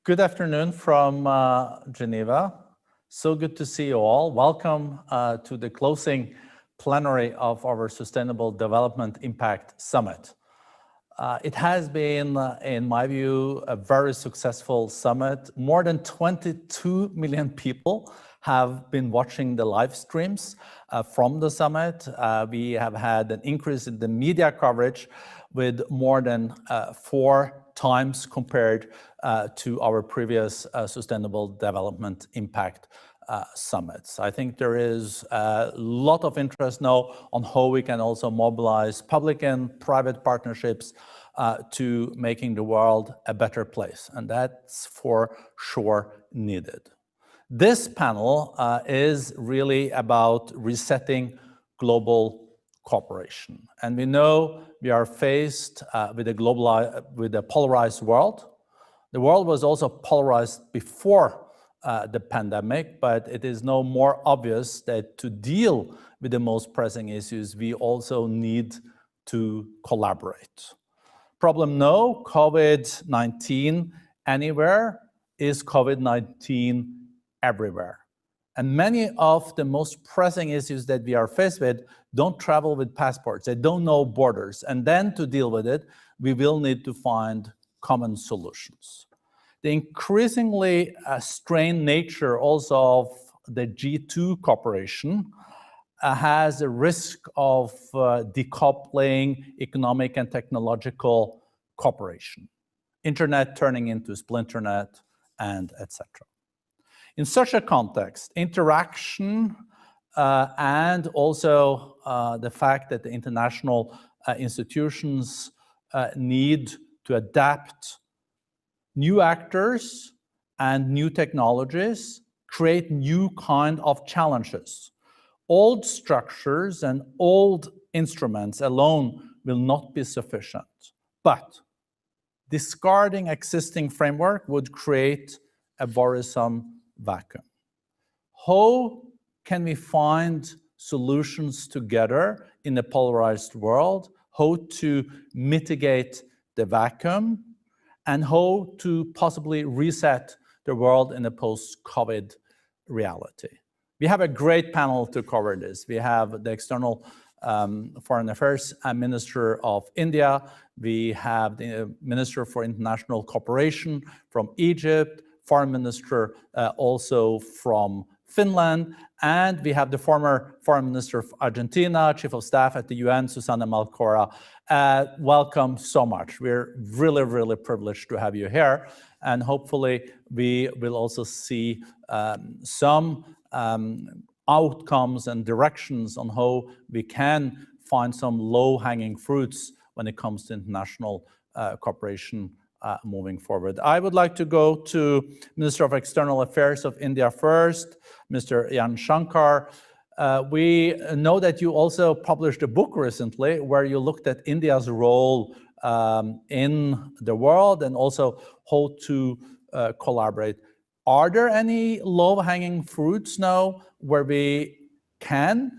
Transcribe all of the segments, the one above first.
Good afternoon from Geneva. So good to see you all. Welcome to the closing plenary of our Sustainable Development Impact Summit. It has been, in my view, a very successful summit. More than 22 million people have been watching the live streams from the summit. We have had an increase in the media coverage with more than 4 times compared to our previous Sustainable Development Impact summits. I think there is a lot of interest now on how we can also mobilize public and private partnerships to making the world a better place, and that's for sure needed. This panel is really about resetting global cooperation, and we know we are faced with a polarized world. The world was also polarized before the pandemic, but it is now more obvious that to deal with the most pressing issues, we also need to collaborate. Problem no, COVID-19 anywhere is COVID-19 everywhere. And many of the most pressing issues that we are faced with don't travel with passports, they don't know borders. And then to deal with it, we will need to find common solutions. The increasingly strained nature also of the G2 cooperation has a risk of decoupling economic and technological cooperation, internet turning into splinternet, and etc. In such a context, interaction and also the fact that the international institutions need to adapt new actors and new technologies create new kind of challenges. Old structures and old instruments alone will not be sufficient, but discarding existing framework would create a worrisome vacuum. How can we find solutions together in a polarized world? How to mitigate the vacuum? And how to possibly reset the world in a post-COVID reality? We have a great panel to cover this. We have the External Foreign Affairs Minister of India. We have the Minister for International Cooperation from Egypt, Foreign Minister also from Finland, and we have the former Foreign Minister of Argentina, Chief of Staff at the UN, Susana Malcorra. Welcome so much. We're really, really privileged to have you here, and hopefully we will also see some outcomes and directions on how we can find some low-hanging fruits when it comes to international cooperation moving forward. I would like to go to Minister of External Affairs of India first, Mr. Jan Shankar. We know that you also published a book recently where you looked at India's role in the world and also how to collaborate. Are there any low-hanging fruits now where we can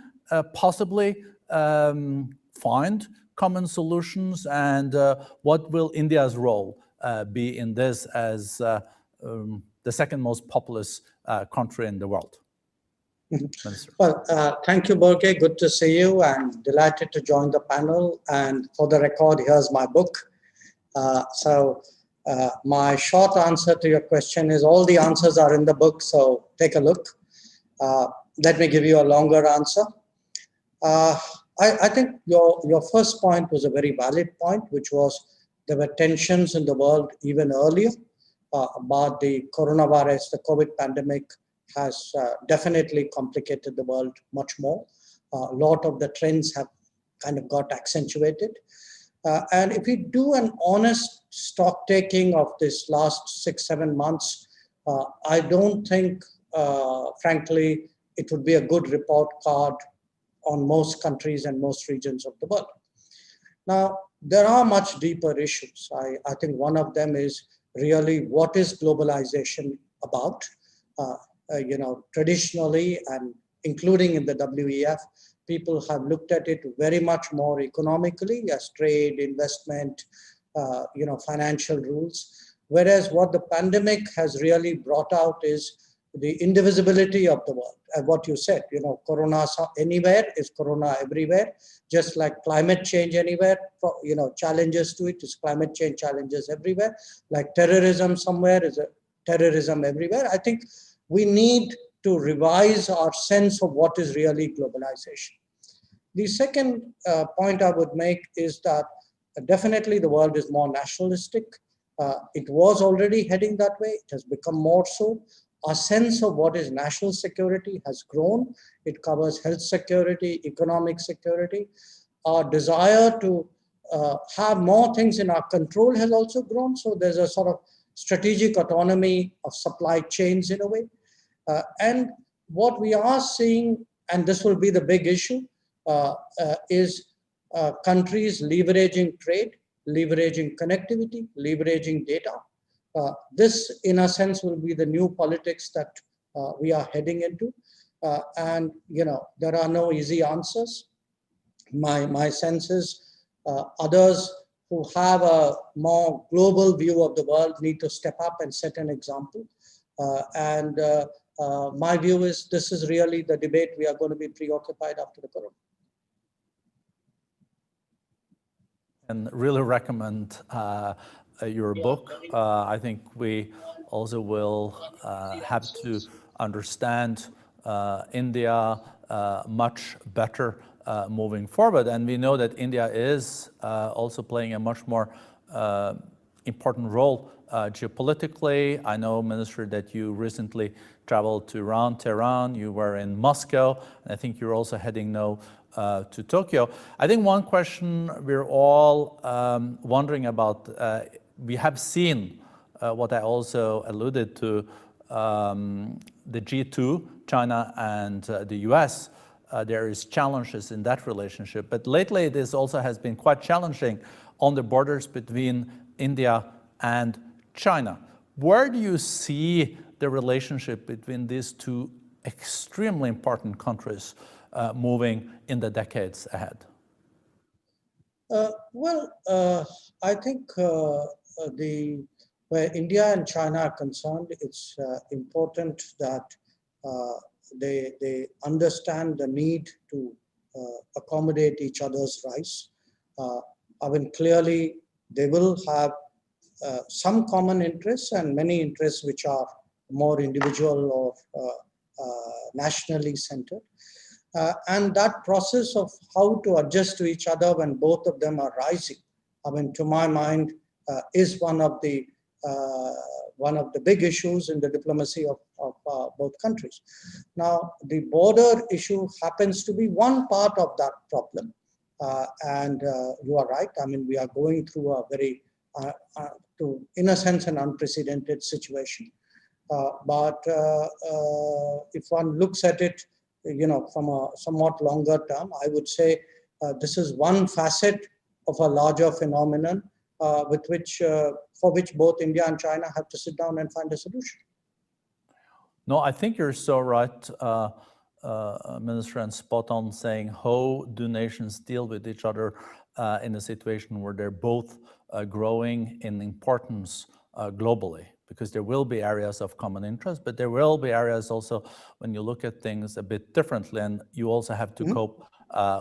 possibly find common solutions, and what will India's role be in this as the second most populous country in the world? Well, thank you, Borge. Good to see you and delighted to join the panel. And for the record, here's my book. My short answer to your question is all the answers are in the book, so take a look. Let me give you a longer answer. I think your first point was a very valid point, which was there were tensions in the world even earlier about the coronavirus. The COVID pandemic has definitely complicated the world much more. A lot of the trends have kind of got accentuated. And if we do an honest stock taking of this last 6-7 months, I don't think, frankly, it would be a good report card on most countries and most regions of the world. Now, there are much deeper issues. I think one of them is really what is globalization about? Traditionally, and including in the WEF, people have looked at it very much more economically as trade, investment, financial rules. Whereas what the pandemic has really brought out is the indivisibility of the world. And what you said, corona anywhere is corona everywhere, just like climate change anywhere, challenges to it is climate change challenges everywhere, like terrorism somewhere is a terrorism everywhere. I think we need to revise our sense of what is really globalization. The second point I would make is that definitely the world is more nationalistic. It was already heading that way. It has become more so. Our sense of what is national security has grown. It covers health security, economic security. Our desire to have more things in our control has also grown. So there's a sort of strategic autonomy of supply chains in a way. And what we are seeing, and this will be the big issue, is countries leveraging trade, leveraging connectivity, leveraging data. This, in a sense, will be the new politics that we are heading into. And, there are no easy answers. My sense is others who have a more global view of the world need to step up and set an example. My view is this is really the debate we are going to be preoccupied after the corona. And really recommend your book. I think we also will have to understand India much better moving forward. And we know that India is also playing a much more important role geopolitically. I know, Minister, that you recently traveled to Iran, Tehran, you were in Moscow, and I think you're also heading now to Tokyo. I think one question we're all wondering about, we have seen what I also alluded to, the G2, China and the US. There is challenges in that relationship, but lately this also has been quite challenging on the borders between India and China. Where do you see the relationship between these two extremely important countries moving in the decades ahead? I think where India and China are concerned, it's important that they understand the need to accommodate each other's rights. Clearly they will have some common interests and many interests which are more individual or nationally centered. And that process of how to adjust to each other when both of them are rising, to my mind, is one of the big issues in the diplomacy of both countries. Now, the border issue happens to be one part of that problem. And you are right. We are going through a very, in a sense, an unprecedented situation. But if one looks at it, from a somewhat longer term, I would say this is one facet of a larger phenomenon for which both India and China have to sit down and find a solution. No, I think you're so right, Minister, and spot on saying how do nations deal with each other in a situation where they're both growing in importance globally, because there will be areas of common interest, but there will be areas also when you look at things a bit differently, and you also have to cope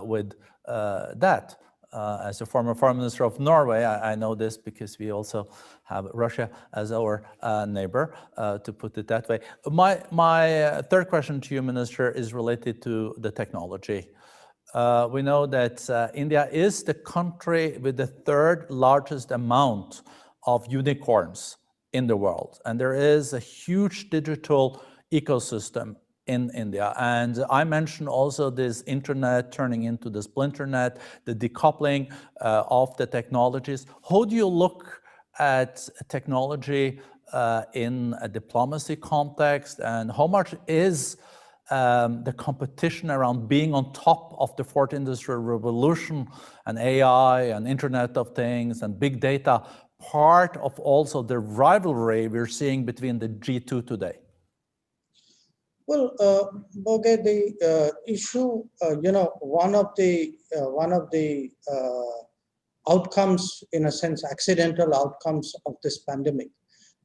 with that. As a former foreign minister of Norway, I know this because we also have Russia as our neighbor, to put it that way. My third question to you, Minister, is related to the technology. We know that India is the country with the third largest amount of unicorns in the world. And there is a huge digital ecosystem in India. And I mentioned also this internet turning into the splinternet, the decoupling of the technologies. How do you look at technology in a diplomacy context, and how much is the competition around being on top of the fourth industrial revolution and AI and Internet of Things and big data part of also the rivalry we're seeing between the G2 today? Well, Boge, the issue, one of the outcomes, in a sense, accidental outcomes of this pandemic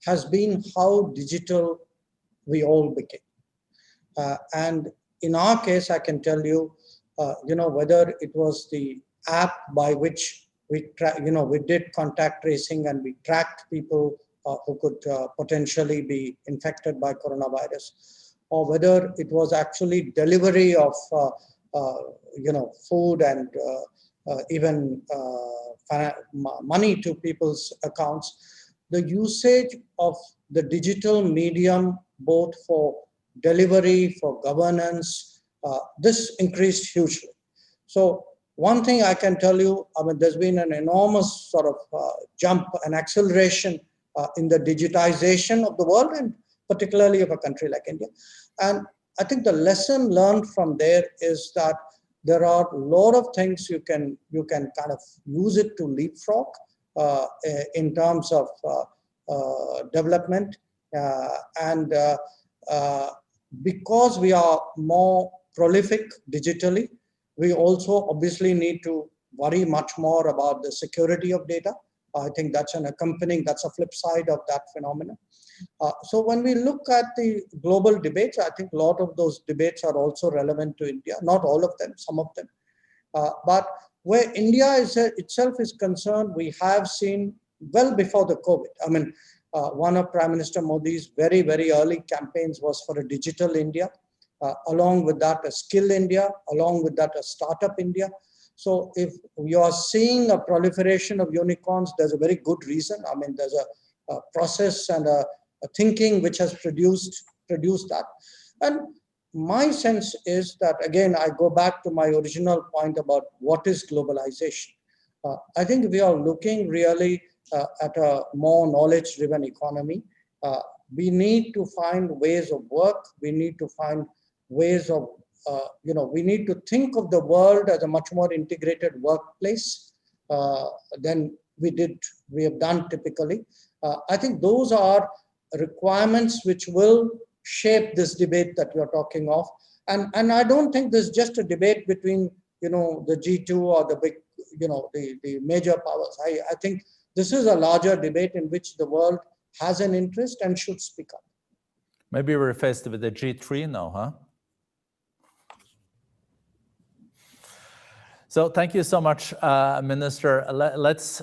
has been how digital we all became. And in our case, I can tell you, whether it was the app by which we did contact tracing and we tracked people who could potentially be infected by coronavirus, or whether it was actually delivery of food and even money to people's accounts. The usage of the digital medium, both for delivery, for governance, this increased hugely. So one thing I can tell you, I mean, there's been an enormous sort of jump and acceleration in the digitization of the world, and particularly of a country like India. And I think the lesson learned from there is that there are a lot of things you can kind of use it to leapfrog in terms of development. Because we are more prolific digitally, we also obviously need to worry much more about the security of data. I think that's that's a flip side of that phenomenon. So when we look at the global debates, I think a lot of those debates are also relevant to India. Not all of them, some of them. But where India itself is concerned, we have seen well before the COVID. I mean, one of Prime Minister Modi's very, very early campaigns was for a digital India. Along with that, a skill India, along with that, a startup India. So if you are seeing a proliferation of unicorns, there's a very good reason. I mean, there's a process and a thinking which has produced that. And my sense is that, again, I go back to my original point about what is globalization. I think we are looking really at a more knowledge-driven economy. We need to find ways of work. We need to find ways of, we need to think of the world as a much more integrated workplace than we have done typically. I think those are requirements which will shape this debate that you're talking of. And I don't think there's just a debate between, the G2 or the big, the major powers. I think this is a larger debate in which the world has an interest and should speak up. Maybe we're faced with the G3 now, huh? So thank you so much, Minister. Let's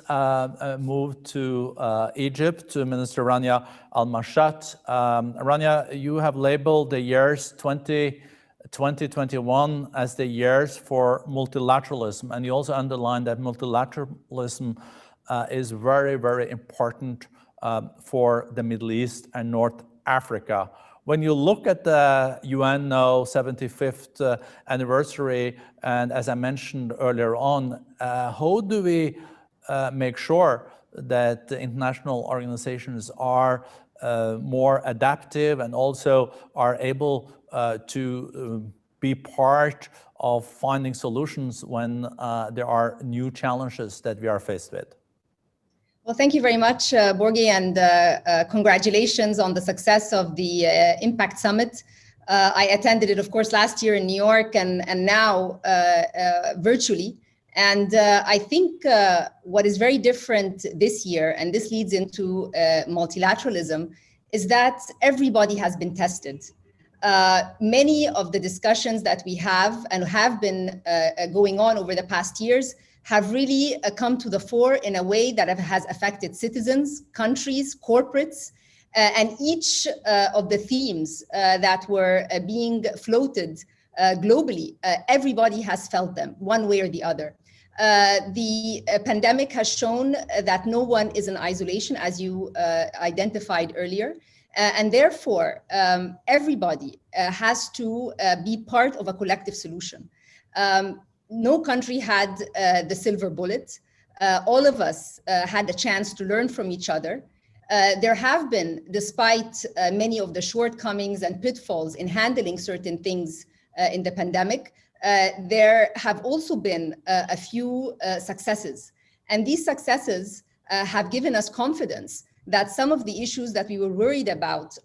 move to Egypt, to Minister Rania Al-Mashat. Rania, you have labeled the years 2021 as the years for multilateralism, and you also underlined that multilateralism is very, very important for the Middle East and North Africa. When you look at the UN now 75th anniversary, and as I mentioned earlier on, how do we make sure that the international organizations are more adaptive and also are able to be part of finding solutions when there are new challenges that we are faced with? Well, thank you very much, Borge, and congratulations on the success of the Impact Summit. I attended it, of course, last year in New York and now virtually. And I think what is very different this year, and this leads into multilateralism, is that everybody has been tested. Many of the discussions that we have and have been going on over the past years have really come to the fore in a way that has affected citizens, countries, corporates, and each of the themes that were being floated globally, everybody has felt them one way or the other. The pandemic has shown that no one is in isolation, as you identified earlier, and therefore everybody has to be part of a collective solution. No country had the silver bullet. All of us had a chance to learn from each other. There have been, despite many of the shortcomings and pitfalls in handling certain things in the pandemic, there have also been a few successes. And these successes have given us confidence that some of the issues that we were worried about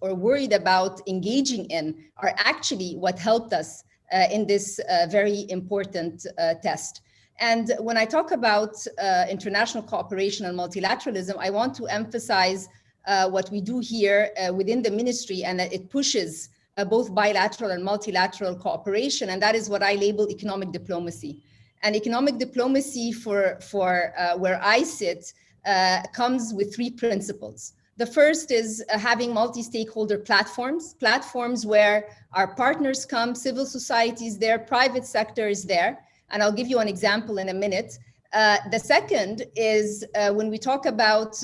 engaging in are actually what helped us in this very important test. And when I talk about international cooperation and multilateralism, I want to emphasize what we do here within the ministry, and that it pushes both bilateral and multilateral cooperation, and that is what I label economic diplomacy. And economic diplomacy for where I sit comes with three principles. The first is having multi-stakeholder platforms where our partners come, civil society is there, private sector is there, and I'll give you an example in a minute. The second is when we talk about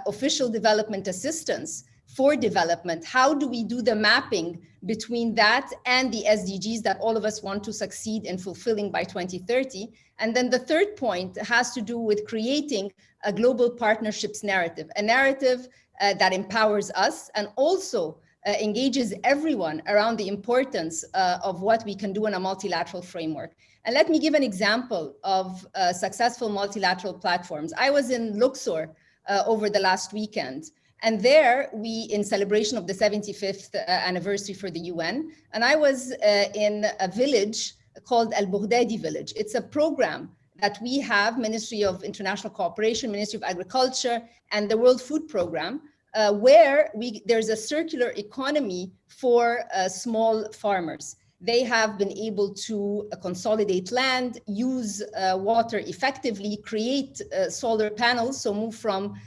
official development assistance for development, how do we do the mapping between that and the SDGs that all of us want to succeed in fulfilling by 2030? And then the third point has to do with creating a global partnerships narrative, a narrative that empowers us and also engages everyone around the importance of what we can do in a multilateral framework. And let me give an example of successful multilateral platforms. I was in Luxor over the last weekend, and there we, in celebration of the 75th anniversary for the UN, and I was in a village called Al Baghdadi village. It's a program that we have, Ministry of International Cooperation, Ministry of Agriculture, and the World Food Program, where there's a circular economy for small farmers. They have been able to consolidate land, use water effectively, create solar panels, so move from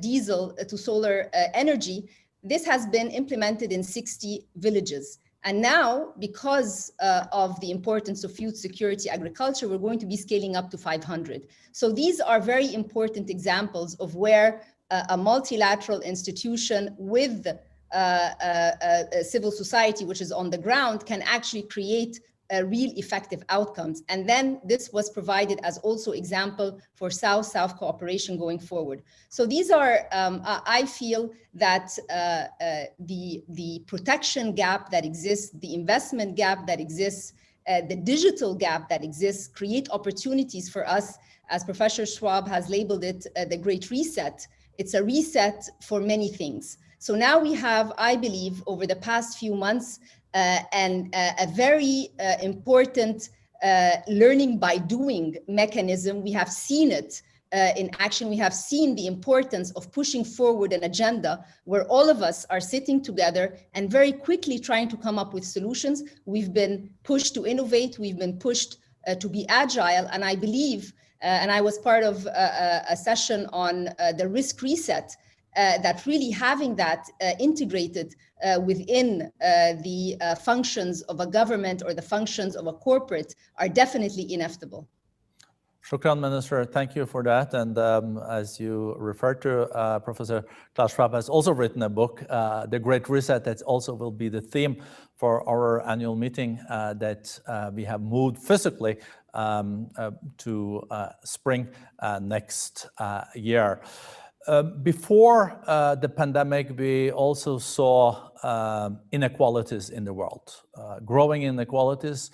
diesel to solar energy. This has been implemented in 60 villages. And now, because of the importance of food security agriculture, we're going to be scaling up to 500. So these are very important examples of where a multilateral institution with civil society, which is on the ground, can actually create real effective outcomes. And then this was provided as also example for South-South cooperation going forward. So these are, I feel that the protection gap that exists, the investment gap that exists, the digital gap that exists, create opportunities for us, as Professor Schwab has labeled it, the Great Reset. It's a reset for many things. So now we have, I believe, over the past few months, and a very important learning by doing mechanism. We have seen it in action. We have seen the importance of pushing forward an agenda where all of us are sitting together and very quickly trying to come up with solutions. We've been pushed to innovate. We've been pushed to be agile. And I believe, and I was part of a session on the risk reset, that really having that integrated within the functions of a government or the functions of a corporate are definitely inevitable. Shukran, Minister. Thank you for that. And as you referred to, Professor Klaus Schwab has also written a book, The Great Reset, that also will be the theme for our annual meeting that we have moved physically to spring next year. Before the pandemic, we also saw inequalities in the world, growing inequalities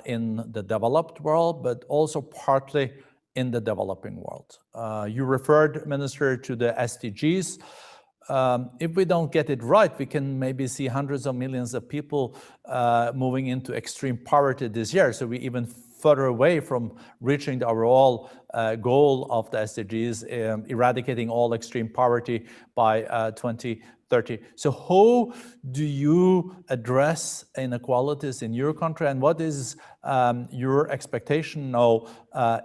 in the developed world, but also partly in the developing world. You referred, Minister, to the SDGs. If we don't get it right, we can maybe see hundreds of millions of people moving into extreme poverty this year. So we even further away from reaching the overall goal of the SDGs, eradicating all extreme poverty by 2030. So how do you address inequalities in your country, and what is your expectation now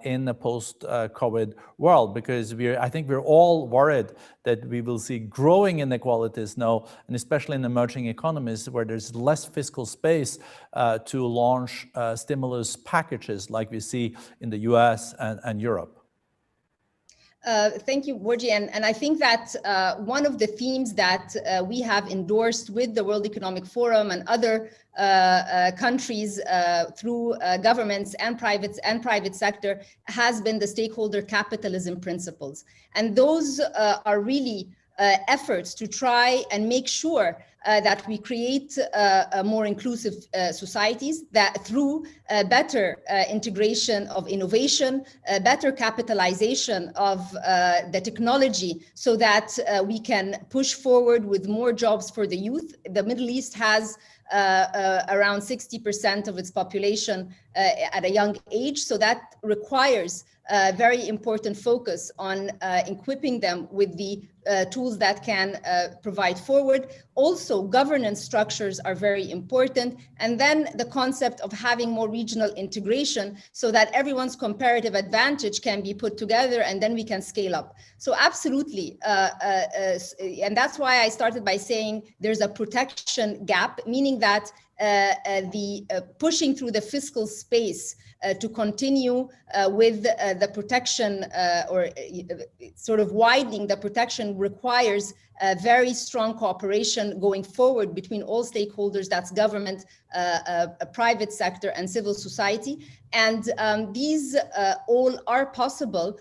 in a post-COVID world? Because I think we're all worried that we will see growing inequalities now, and especially in emerging economies where there's less fiscal space to launch stimulus packages like we see in the US and Europe. Thank you, Awardee. And I think that one of the themes that we have endorsed with the World Economic Forum and other countries through governments and private sector has been the stakeholder capitalism principles. And those are really efforts to try and make sure that we create more inclusive societies, that through better integration of innovation, better capitalization of the technology, so that we can push forward with more jobs for the youth. The Middle East has around 60% of its population at a young age. So that requires a very important focus on equipping them with the tools that can provide forward. Also, governance structures are very important. And then the concept of having more regional integration so that everyone's comparative advantage can be put together and then we can scale up. So absolutely. And that's why I started by saying there's a protection gap, meaning that pushing through the fiscal space to continue with the protection or sort of widening the protection requires very strong cooperation going forward between all stakeholders, that's government, private sector and civil society. And these all are possible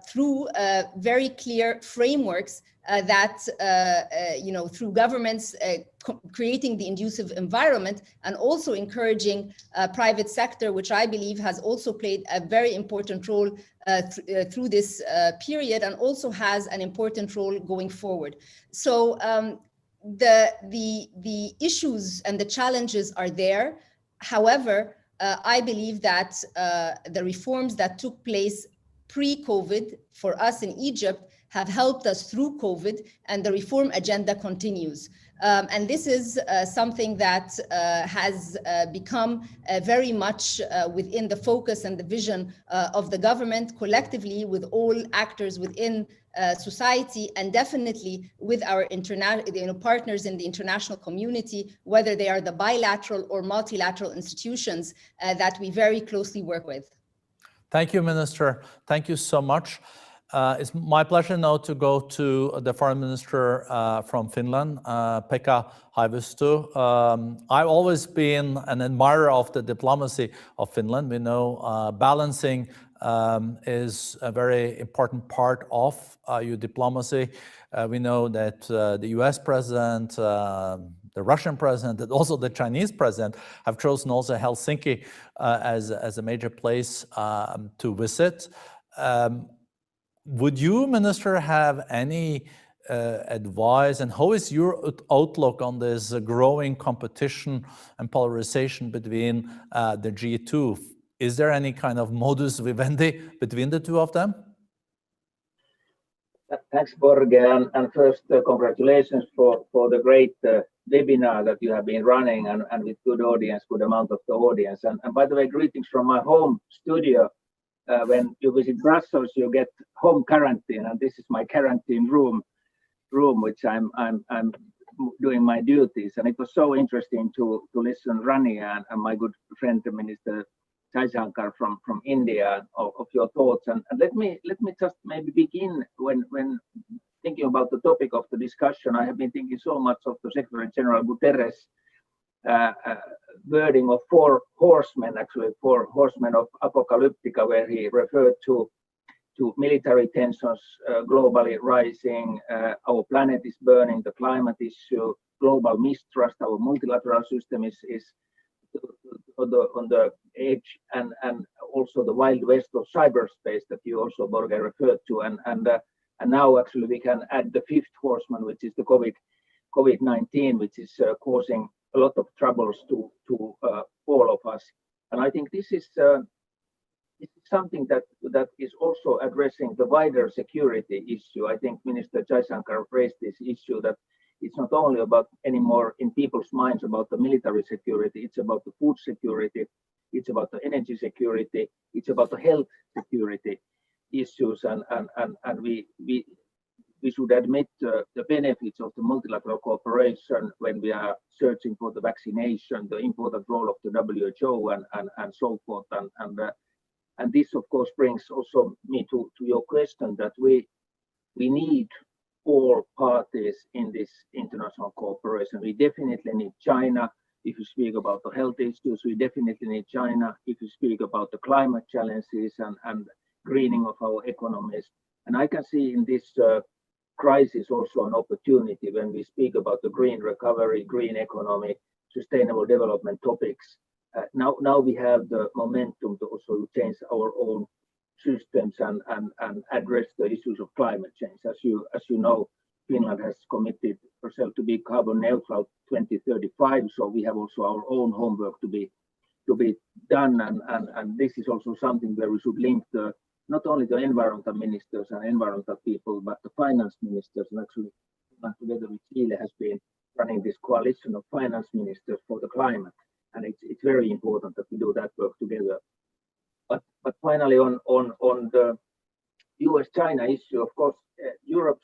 through very clear frameworks that, through governments creating the conducive environment and also encouraging private sector, which I believe has also played a very important role through this period and also has an important role going forward. So the issues and the challenges are there. However, I believe that the reforms that took place pre-COVID for us in Egypt have helped us through COVID, and the reform agenda continues. And this is something that has become very much within the focus and the vision of the government collectively with all actors within society, and definitely with our partners in the international community, whether they are the bilateral or multilateral institutions that we very closely work with. Thank you, Minister. Thank you so much. It's my pleasure now to go to the Foreign Minister from Finland, Pekka Haavisto. I've always been an admirer of the diplomacy of Finland. We know balancing is a very important part of your diplomacy. We know that the US president, the Russian president, and also the Chinese president have chosen also Helsinki as a major place to visit. Would you, Minister, have any advice, and how is your outlook on this growing competition and polarization between the G2? Is there any kind of modus vivendi between the two of them? Thanks, Borge, and first congratulations for the great webinar that you have been running and with good audience, good amount of the audience. And by the way, greetings from my home studio. When you visit Brussels, you get home quarantine, and this is my quarantine room, which I'm doing my duties. And it was so interesting to listen, Rani and my good friend, the Minister Jaishankar from India, of your thoughts. And let me just maybe begin when thinking about the topic of the discussion. I have been thinking so much of the Secretary General Guterres wording of four horsemen of apocalyptica, where he referred to military tensions globally rising, our planet is burning, the climate issue, global mistrust, our multilateral system is on the edge, and also the wild west of cyberspace that you also, Borge, referred to, and now actually we can add the fifth horseman, which is the COVID-19, which is causing a lot of troubles to all of us. And I think this is something that is also addressing the wider security issue. I think Minister Jaishankar raised this issue that it's not only about anymore in people's minds about the military security, it's about the food security, it's about the energy security, it's about the health security issues, and we should admit the benefits of the multilateral cooperation when we are searching for the vaccination, the important role of the WHO and so forth. And this, of course, brings also me to your question that we need all parties in this international cooperation. We definitely need China if you speak about the health issues. We definitely need China if you speak about the climate challenges and greening of our economies. And I can see in this crisis also an opportunity when we speak about the green recovery, green economy, sustainable development topics. Now we have the momentum to also change our own systems and address the issues of climate change. As you know, Finland has committed herself to be carbon neutral 2035. So we have also our own homework to be done, and this is also something where we should link not only the environmental ministers and environmental people, but the finance ministers. And actually, together with Chile, has been running this coalition of finance ministers for the climate, and it's very important that we do that work together. But finally, on the US-China issue, of course, Europe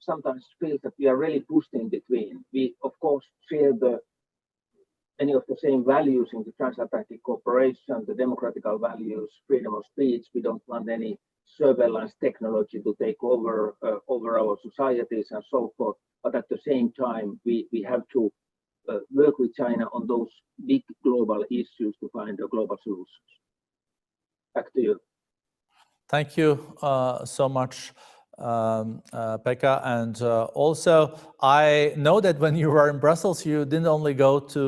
sometimes feels that we are really pushed in between. We, of course, share many of the same values in the transatlantic cooperation, the democratical values, freedom of speech. We don't want any surveillance technology to take over our societies and so forth. But at the same time, we have to work with China on those big global issues to find a global solutions. Back to you. Thank you so much, Pekka. And also, I know that when you were in Brussels, you didn't only go to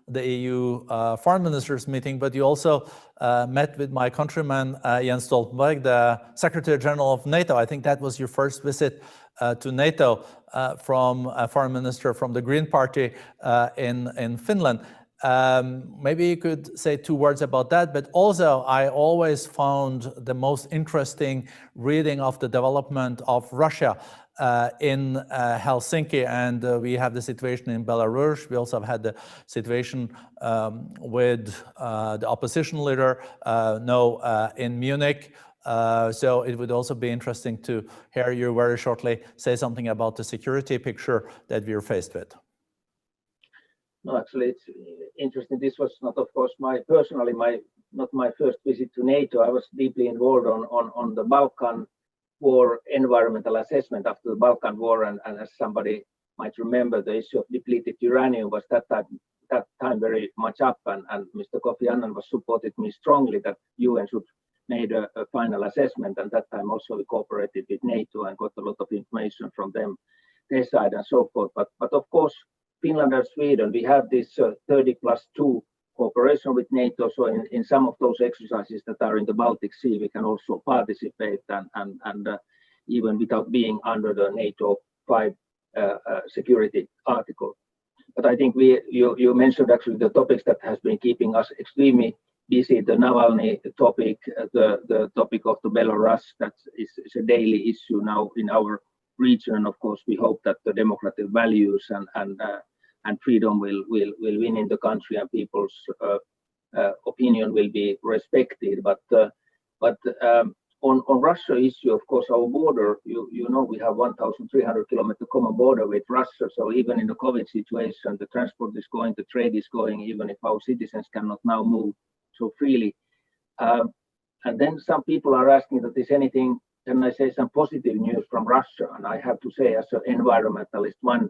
the EU foreign ministers meeting, but you also met with my countryman, Jens Stoltenberg, the Secretary General of NATO. I think that was your first visit to NATO from a foreign minister from the Green Party in Finland. Maybe you could say 2 words about that, but also I always found the most interesting reading of the development of Russia in Helsinki, and we have the situation in Belarus. We also have had the situation with the opposition leader in Munich. So it would also be interesting to hear you very shortly say something about the security picture that we are faced with. No, actually, it's interesting. This was not, of course, not my first visit to NATO. I was deeply involved on the Balkan War environmental assessment after the Balkan War, and as somebody might remember, the issue of depleted uranium was that time very much up, and Mr. Kofi Annan was supported me strongly that UN should made a final assessment, and that time also we cooperated with NATO and got a lot of information from them, their side and so forth. But of course, Finland and Sweden, we have this 30+2 cooperation with NATO. So in some of those exercises that are in the Baltic Sea, we can also participate and even without being under the NATO 5 security article. But I think you mentioned actually the topics that has been keeping us extremely busy, the Navalny topic, the topic of the Belarus, that is a daily issue now in our region. And of course, we hope that the democratic values and freedom will win in the country, and people's opinion will be respected. But on Russia issue, of course, our border, you know, we have 1,300 kilometer common border with Russia. So even in the COVID situation, the transport is going, the trade is going, even if our citizens cannot now move so freely. And then some people are asking that is anything, can I say some positive news from Russia? And I have to say, as an environmentalist, one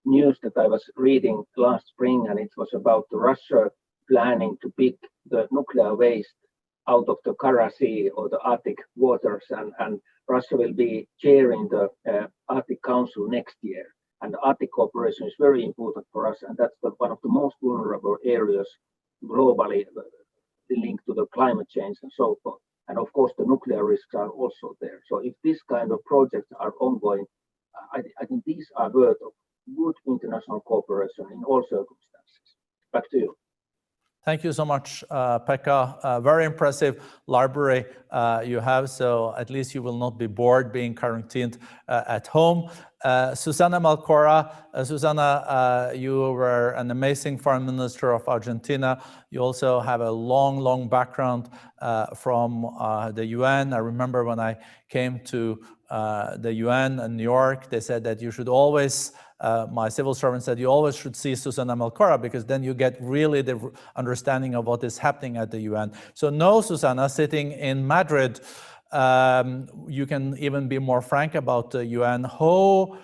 news that I was reading last spring, and it was about Russia planning to pick the nuclear waste out of the Kara Sea or the Arctic waters, and Russia will be chairing the Arctic Council next year. And the Arctic cooperation is very important for us, and that's one of the most vulnerable areas globally linked to the climate change and so forth. And of course, the nuclear risks are also there. So if this kind of projects are ongoing, I think these are worth of good international cooperation in all circumstances. Back to you. Thank you so much, Pekka. Very impressive library you have, so at least you will not be bored being quarantined at home. Susana Malcorra. Susana, you were an amazing foreign minister of Argentina. You also have a long background from the UN. I remember when I came to the UN in New York, they said that you should always, my civil servant said, you always should see Susana Malcorra, because then you get really the understanding of what is happening at the UN. So no, Susana, sitting in Madrid, you can even be more frank about the UN. How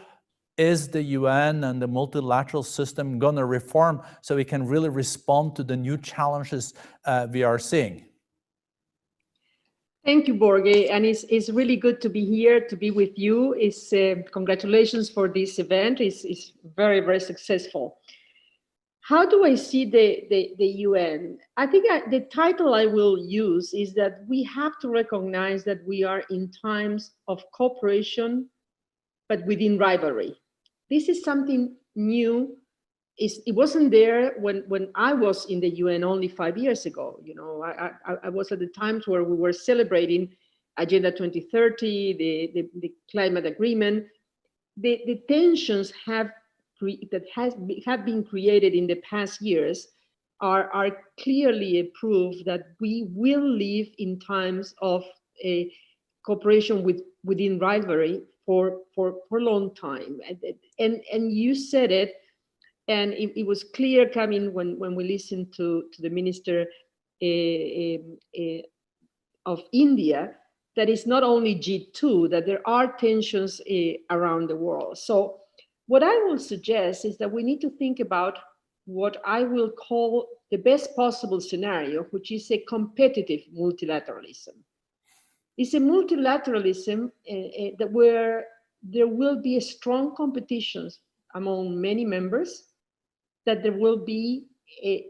is the UN and the multilateral system going to reform so we can really respond to the new challenges we are seeing? Thank you, Borge, and it's really good to be here, to be with you. Congratulations for this event. It's very successful. How do I see the UN? I think the title I will use is that we have to recognize that we are in times of cooperation but within rivalry. This is something new. It wasn't there when I was in the UN only 5 years ago. You know, I was at the times where we were celebrating Agenda 2030, the climate agreement. The tensions have been created in the past years are clearly a proof that we will live in times of a cooperation within rivalry for a long time. And you said it, and it was clear coming when we listened to the minister of India, that it's not only G2, that there are tensions around the world. So what I will suggest is that we need to think about what I will call the best possible scenario, which is a competitive multilateralism. It's a multilateralism that where there will be a strong competition among many members, that there will be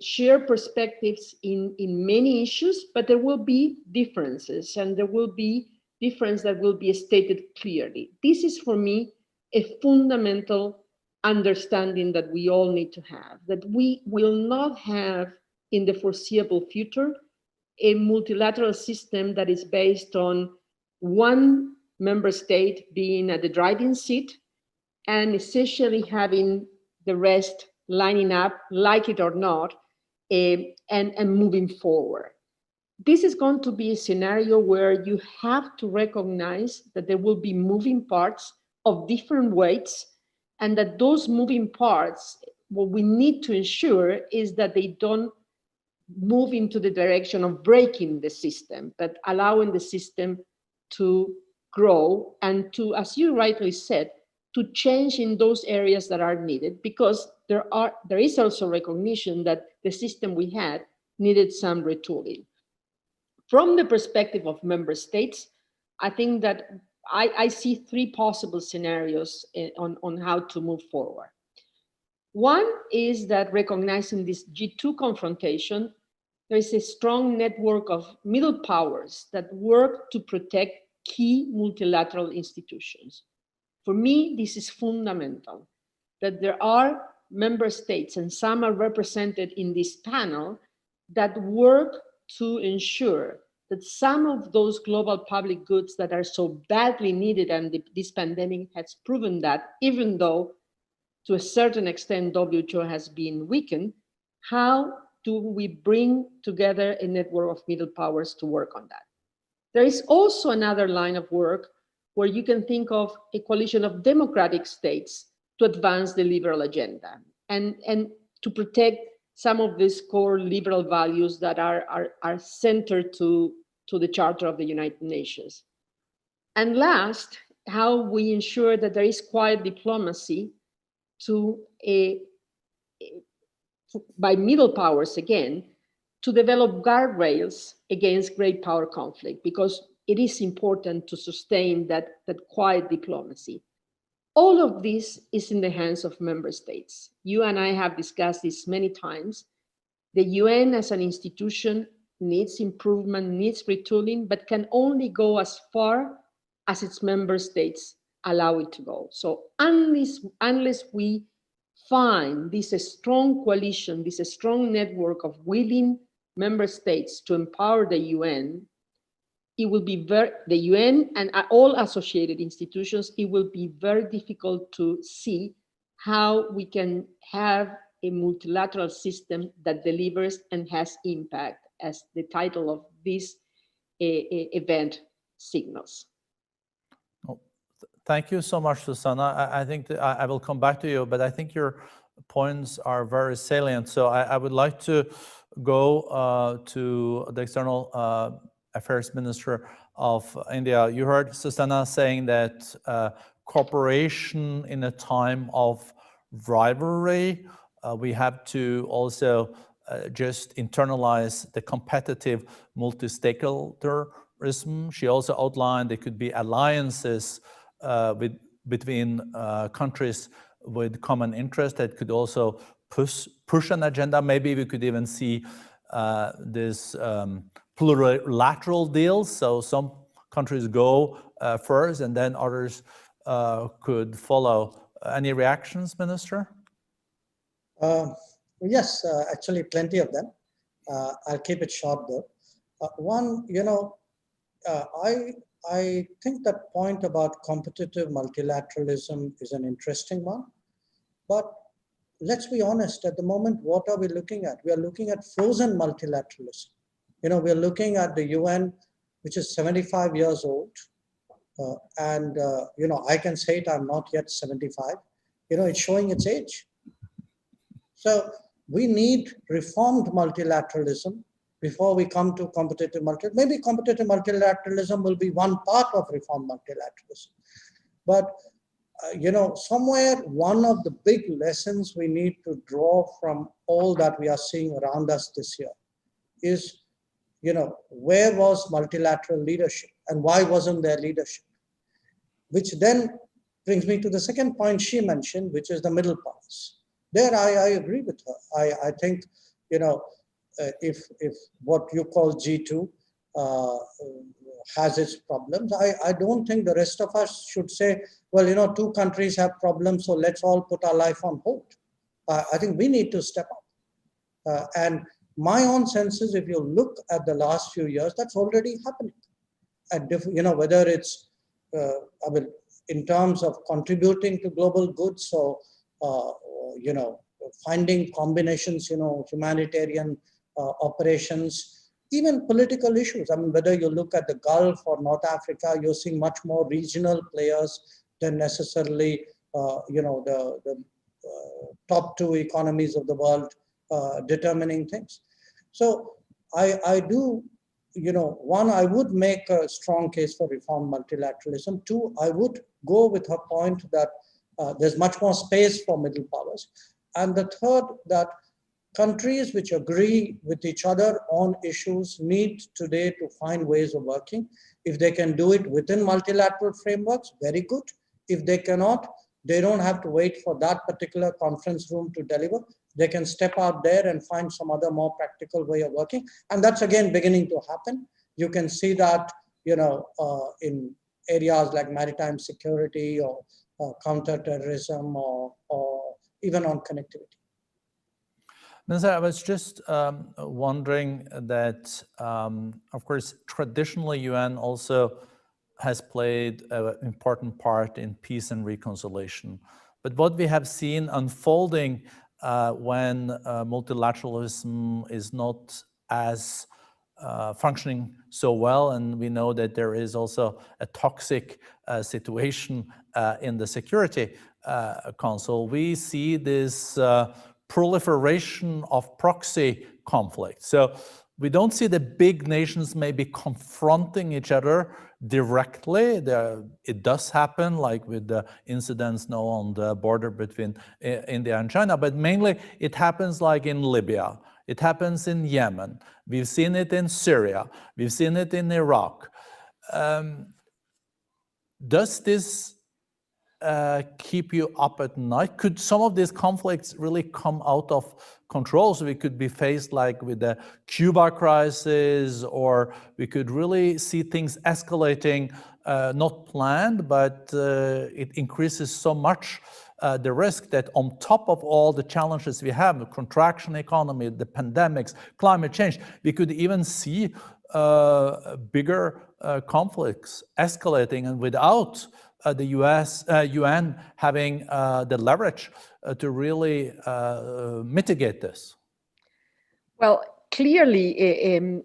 shared perspectives in many issues, but there will be differences, and there will be difference that will be stated clearly. This is, for me, a fundamental understanding that we all need to have, that we will not have in the foreseeable future a multilateral system that is based on one member state being at the driving seat and essentially having the rest lining up, like it or not, and moving forward. This is going to be a scenario where you have to recognize that there will be moving parts of different weights, and that those moving parts, what we need to ensure is that they don't move into the direction of breaking the system, but allowing the system to grow and to, as you rightly said, to change in those areas that are needed, because there is also recognition that the system we had needed some retooling. From the perspective of member states, I think that I see three possible scenarios on how to move forward. One is that recognizing this G2 confrontation, there is a strong network of middle powers that work to protect key multilateral institutions. For me, this is fundamental, that there are member states, and some are represented in this panel, that work to ensure that some of those global public goods that are so badly needed, and this pandemic has proven that, even though to a certain extent WHO has been weakened, how do we bring together a network of middle powers to work on that? There is also another line of work where you can think of a coalition of democratic states to advance the liberal agenda and to protect some of these core liberal values that are centered to the Charter of the United Nations. And last, how we ensure that there is quiet diplomacy by middle powers again, to develop guardrails against great power conflict, because it is important to sustain that quiet diplomacy. All of this is in the hands of member states. You and I have discussed this many times. The UN as an institution needs improvement, needs retooling, but can only go as far as its member states allow it to go. So unless we find this strong coalition, this strong network of willing member states to empower the UN, it will be the UN and all associated institutions, it will be very difficult to see how we can have a multilateral system that delivers and has impact, as the title of this event signals. Thank you so much, Susana. I think that I will come back to you, but I think your points are very salient. So I would like to go to the External Affairs Minister of India. You heard Susana saying that cooperation in a time of rivalry, we have to also just internalize the competitive multi-stakeholderism. She also outlined there could be alliances between countries with common interest that could also push an agenda. Maybe we could even see this plurilateral deals. So some countries go first and then others could follow. Any reactions, Minister? Yes, actually plenty of them. I'll keep it short though. One, I think that point about competitive multilateralism is an interesting one. But let's be honest, at the moment, what are we looking at? We are looking at frozen multilateralism. We are looking at the UN, which is 75 years old. I can say it, I'm not yet 75. It's showing its age. So we need reformed multilateralism before we come to competitive multilateralism. Maybe competitive multilateralism will be one part of reformed multilateralism. But, somewhere one of the big lessons we need to draw from all that we are seeing around us this year is, where was multilateral leadership and why wasn't there leadership? Which then brings me to the second point she mentioned, which is the middle powers. There, I agree with her. I think, if what you call G2 has its problems, I don't think the rest of us should say, well, two countries have problems, so let's all put our life on hold. I think we need to step up. And my own sense is, if you look at the last few years, that's already happening. And whether it's, in terms of contributing to global goods, or finding combinations, humanitarian operations, even political issues. Whether you look at the Gulf or North Africa, you're seeing much more regional players than necessarily, the top two economies of the world determining things. So I do, one, I would make a strong case for reform multilateralism. Two, I would go with her point that there's much more space for middle powers. And the third, that countries which agree with each other on issues need today to find ways of working. If they can do it within multilateral frameworks, very good. If they cannot, they don't have to wait for that particular conference room to deliver. They can step out there and find some other more practical way of working. And that's again beginning to happen. You can see that, in areas like maritime security or counterterrorism or even on connectivity. Minister, I was just wondering that, of course, traditionally UN also has played an important part in peace and reconciliation. But what we have seen unfolding when multilateralism is not as functioning so well, and we know that there is also a toxic situation in the Security Council, we see this proliferation of proxy conflict. So we don't see the big nations maybe confronting each other directly. It does happen, like with the incidents now on the border between India and China, but mainly it happens like in Libya. It happens in Yemen. We've seen it in Syria. We've seen it in Iraq. Does this keep you up at night? Could some of these conflicts really come out of control? So we could be faced like with the Cuba crisis, or we could really see things escalating, not planned, but it increases so much the risk that on top of all the challenges we have, the contraction economy, the pandemics, climate change, we could even see bigger conflicts escalating, and without the UN having the leverage to really mitigate this? Well, clearly,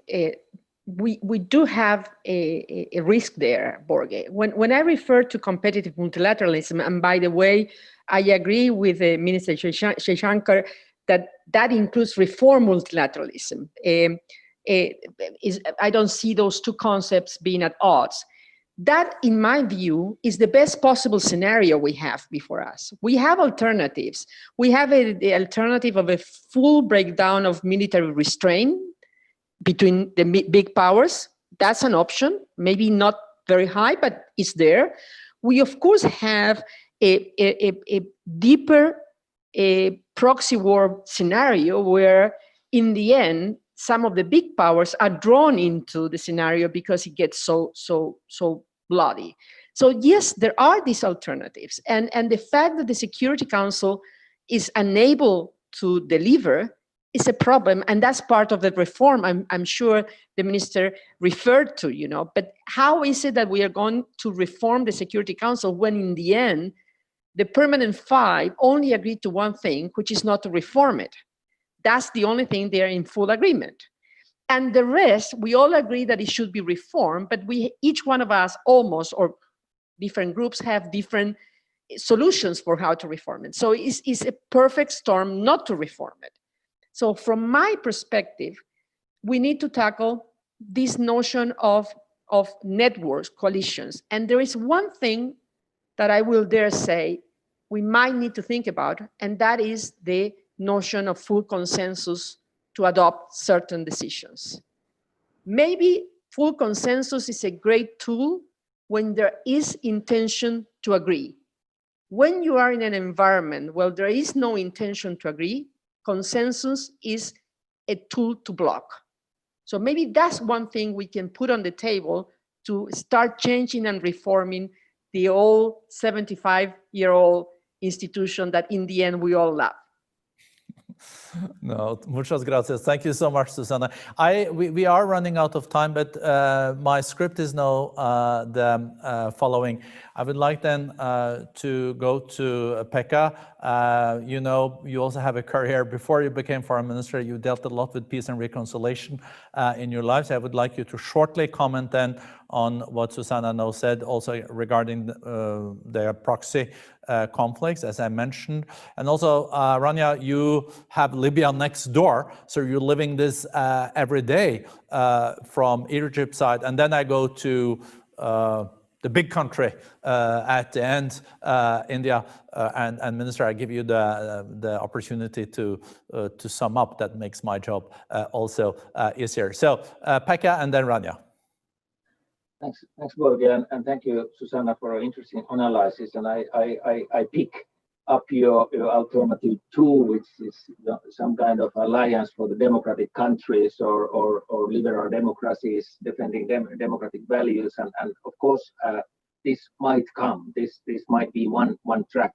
we do have a risk there, Borge. When I refer to competitive multilateralism, and by the way, I agree with Minister Jaishankar that includes reform multilateralism. I don't see those two concepts being at odds. That, in my view, is the best possible scenario we have before us. We have alternatives. We have the alternative of a full breakdown of military restraint between the big powers. That's an option, maybe not very high, but it's there. We, of course, have a deeper proxy war scenario where, in the end, some of the big powers are drawn into the scenario because it gets so bloody. So yes, there are these alternatives. And the fact that the Security Council is unable to deliver is a problem. And that's part of the reform I'm sure the minister referred to, you know. But how is it that we are going to reform the Security Council when in the end, the permanent five only agreed to one thing, which is not to reform it? That's the only thing they are in full agreement. And the rest, we all agree that it should be reformed, but each one of us almost, or different groups have different solutions for how to reform it. So it's a perfect storm not to reform it. So from my perspective, we need to tackle this notion of networks, coalitions. And there is one thing that I will dare say we might need to think about, and that is the notion of full consensus to adopt certain decisions. Maybe full consensus is a great tool when there is intention to agree. When you are in an environment where there is no intention to agree, consensus is a tool to block. So maybe that's one thing we can put on the table to start changing and reforming the old 75-year-old institution that in the end we all love. No, muchas gracias. Thank you so much, Susana. We are running out of time, but my script is now the following. I would like then to go to Pekka. You know, you also have a career before you became foreign minister. You dealt a lot with peace and reconciliation in your lives. I would like you to shortly comment then on what Susana now said, also regarding the proxy conflicts, as I mentioned. And also, Rania, you have Libya next door, so you're living this every day from Egypt side. And then I go to the big country at the end, India. And Minister, I give you the opportunity to sum up. That makes my job also easier. So Pekka and then Rania. Thanks, Borge, and thank you, Susanna, for an interesting analysis. And I pick up your alternative two, which is some kind of alliance for the democratic countries or liberal democracies defending democratic values. And of course, this might come. This might be one track.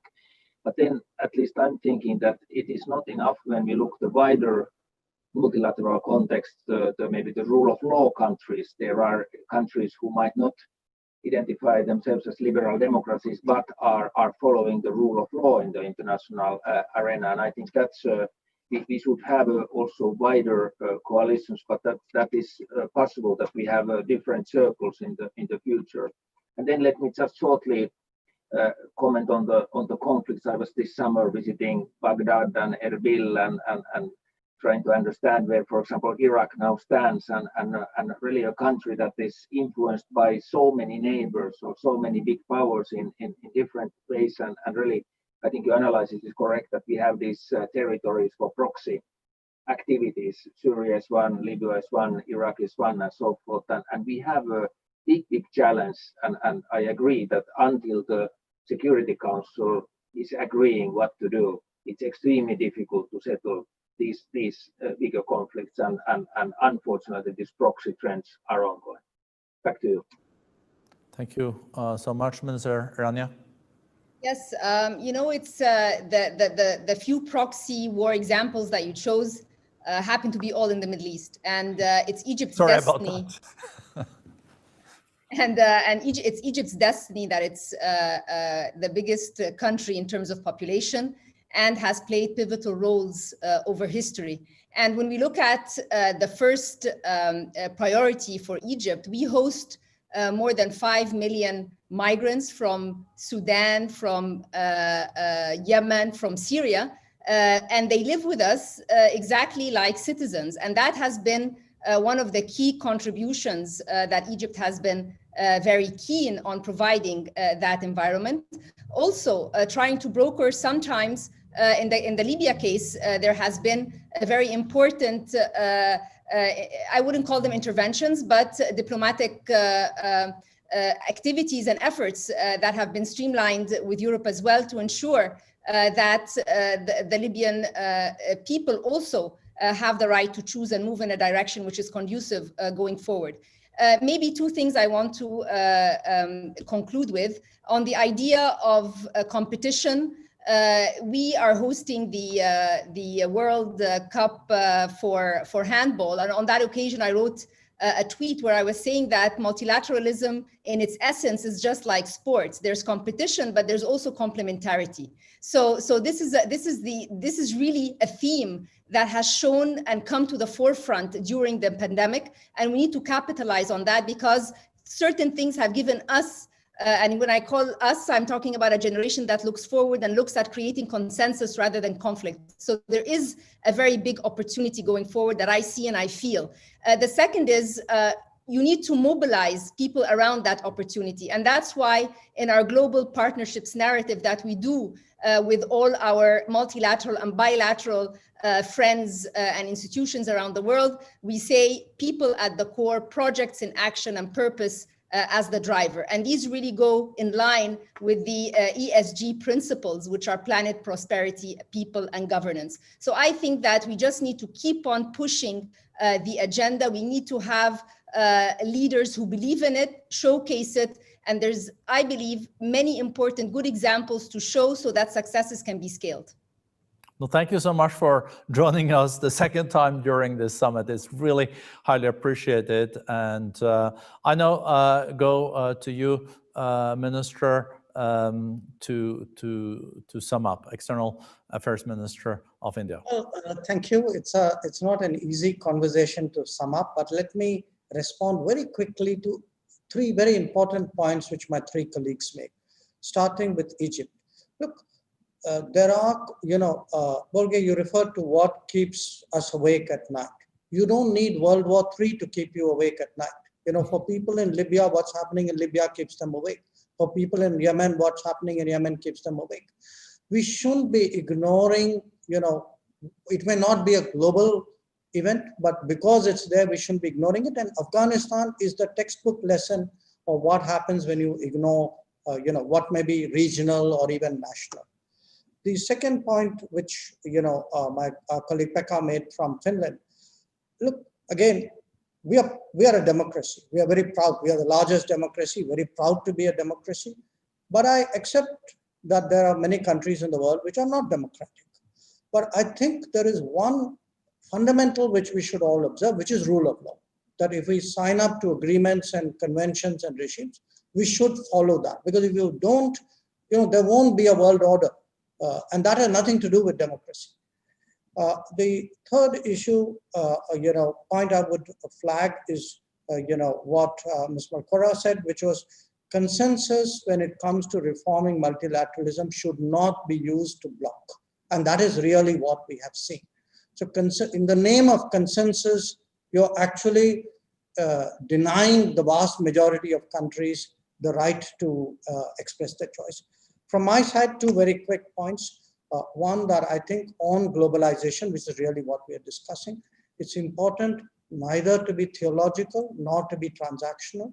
But then, at least I'm thinking that it is not enough when we look the wider multilateral context, maybe the rule of law countries. There are countries who might not identify themselves as liberal democracies, but are following the rule of law in the international arena. And I think that's we should have also wider coalitions, but that is possible that we have different circles in the future. And then let me just shortly comment on the conflicts. I was this summer visiting Baghdad and Erbil and trying to understand where, for example, Iraq now stands, and really a country that is influenced by so many neighbors or so many big powers in different ways. And really, I think your analysis is correct that we have these territories for proxy activities. Syria is one, Libya is one, Iraq is one, and so forth. And we have a big challenge. And I agree that until the Security Council is agreeing what to do, it's extremely difficult to settle these bigger conflicts, and unfortunately these proxy trends are ongoing. Back to you. Thank you so much, Minister Rania. Yes, you know, it's the few proxy war examples that you chose happen to be all in the Middle East, and it's Egypt's destiny. About that. It's Egypt's destiny that it's the biggest country in terms of population, and has played pivotal roles over history. And when we look at the first priority for Egypt, we host more than 5 million migrants from Sudan, from Yemen, from Syria, and they live with us exactly like citizens. And that has been one of the key contributions that Egypt has been very keen on providing that environment. Also, trying to broker sometimes in the Libya case, there has been a very important, I wouldn't call them interventions, but diplomatic activities and efforts that have been streamlined with Europe as well to ensure that the Libyan people also have the right to choose and move in a direction which is conducive going forward. Maybe two things I want to conclude with. On the idea of competition, we are hosting the World Cup for handball, and on that occasion I wrote a tweet where I was saying that multilateralism in its essence is just like sports. There's competition, but there's also complementarity. So this is really a theme that has shown and come to the forefront during the pandemic, and we need to capitalize on that, because certain things have given us, and when I call us, I'm talking about a generation that looks forward and looks at creating consensus rather than conflict. So there is a very big opportunity going forward that I see and I feel. The second is you need to mobilize people around that opportunity. And that's why in our global partnerships narrative that we do with all our multilateral and bilateral friends and institutions around the world, we say people at the core, projects in action and purpose as the driver. And these really go in line with the ESG principles, which are planet, prosperity, people, and governance. So I think that we just need to keep on pushing the agenda. We need to have leaders who believe in it, showcase it, and there's, I believe, many important good examples to show so that successes can be scaled. Well, thank you so much for joining us the second time during this summit. It's really highly appreciated. And I now go to you, Minister, to sum up, External Affairs Minister of India. Well, thank you. It's not an easy conversation to sum up, but let me respond very quickly to three very important points which my three colleagues make, starting with Egypt. Look, there are, Borge, you referred to what keeps us awake at night. You don't need World War III to keep you awake at night. For people in Libya, what's happening in Libya keeps them awake. For people in Yemen, what's happening in Yemen keeps them awake. We shouldn't be ignoring, it may not be a global event, but because it's there, we shouldn't be ignoring it. And Afghanistan is the textbook lesson of what happens when you ignore, what may be regional or even national. The second point, which my colleague Pekka made from Finland, look, again, we are a democracy. We are very proud. We are the largest democracy, very proud to be a democracy. But I accept that there are many countries in the world which are not democratic. But I think there is one fundamental which we should all observe, which is rule of law. That if we sign up to agreements and conventions and regimes, we should follow that. Because if you don't, there won't be a world order. And that has nothing to do with democracy. The third issue, point I would flag is, what Ms. Malkora said, which was consensus when it comes to reforming multilateralism should not be used to block. And that is really what we have seen. So in the name of consensus, you're actually denying the vast majority of countries the right to express their choice. From my side, two very quick points. One that I think on globalization, which is really what we are discussing, it's important neither to be theological nor to be transactional.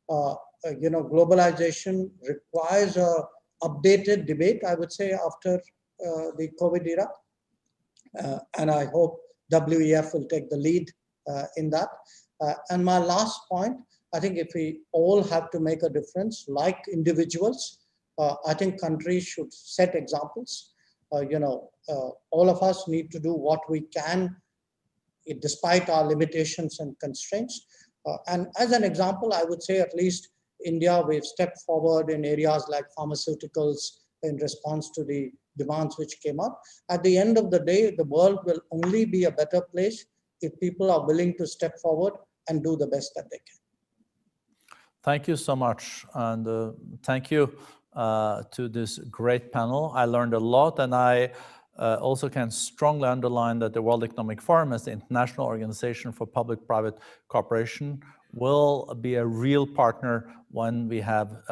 Globalization requires a updated debate, I would say, after the COVID era. And I hope WEF will take the lead in that. And my last point, I think if we all have to make a difference, like individuals, I think countries should set examples. All of us need to do what we can, despite our limitations and constraints. And as an example, I would say at least India, we've stepped forward in areas like pharmaceuticals in response to the demands which came up. At the end of the day, the world will only be a better place if people are willing to step forward and do the best that they can. Thank you so much. And thank you to this great panel. I learned a lot, and I also can strongly underline that the World Economic Forum, as the international organization for public-private cooperation, will be a real partner when we have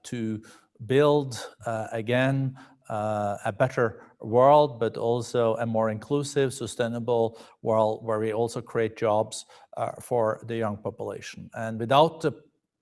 to build again a better world, but also a more inclusive, sustainable world where we also create jobs for the young population. And without the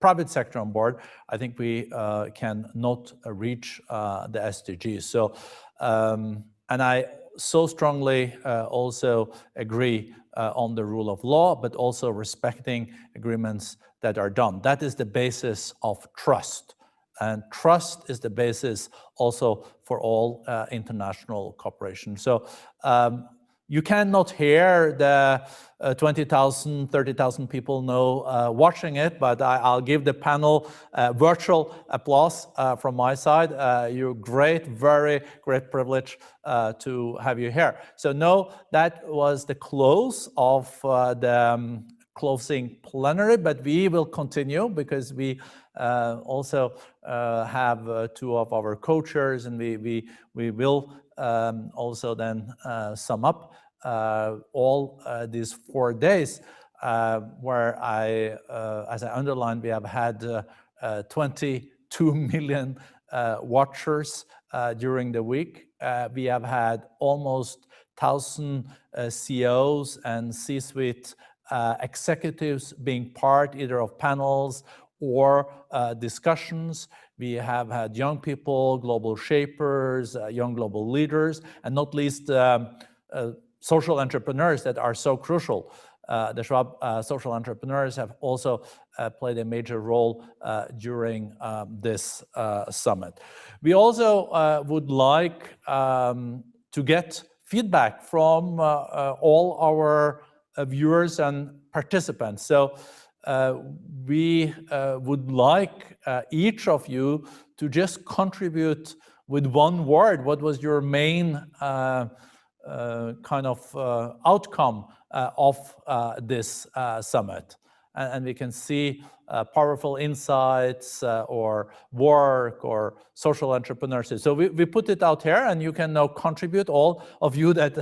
private sector on board, I think we can not reach the SDGs. So, and I so strongly also agree on the rule of law, but also respecting agreements that are done. That is the basis of trust. And trust is the basis also for all international cooperation. So you cannot hear the 20,000, 30,000 people watching it, but I'll give the panel virtual applause from my side. You're great, very great privilege to have you here. So no, that was the close of the closing plenary, but we will continue because we also have two of our co-chairs, and we will also then sum up all these 4 days where as I underlined, we have had 22 million watchers during the week. We have had almost 1,000 CEOs and C-suite executives being part either of panels or discussions. We have had young people, global shapers, young global leaders, and not least social entrepreneurs that are so crucial. The Schwab social entrepreneurs have also played a major role during this summit. We also would like to get feedback from all our viewers and participants. So we would like each of you to just contribute with one word. What was your main kind of outcome of this summit? And we can see powerful insights or work or social entrepreneurship. So we put it out here, and you can now contribute, all of you that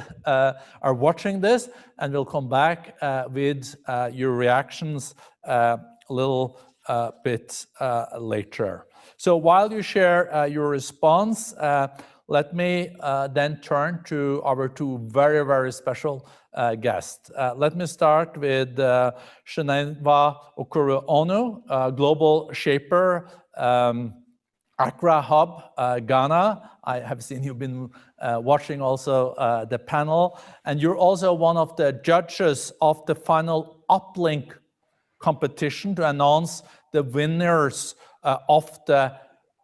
are watching this, and we'll come back with your reactions a little bit later. So while you share your response, let me then turn to our two very, very special guests. Let me start with Geneva Okoro-Onu, Global Shaper, Accra Hub, Ghana. I have seen you've been watching also the panel, and you're also one of the judges of the final uplink competition to announce the winners of the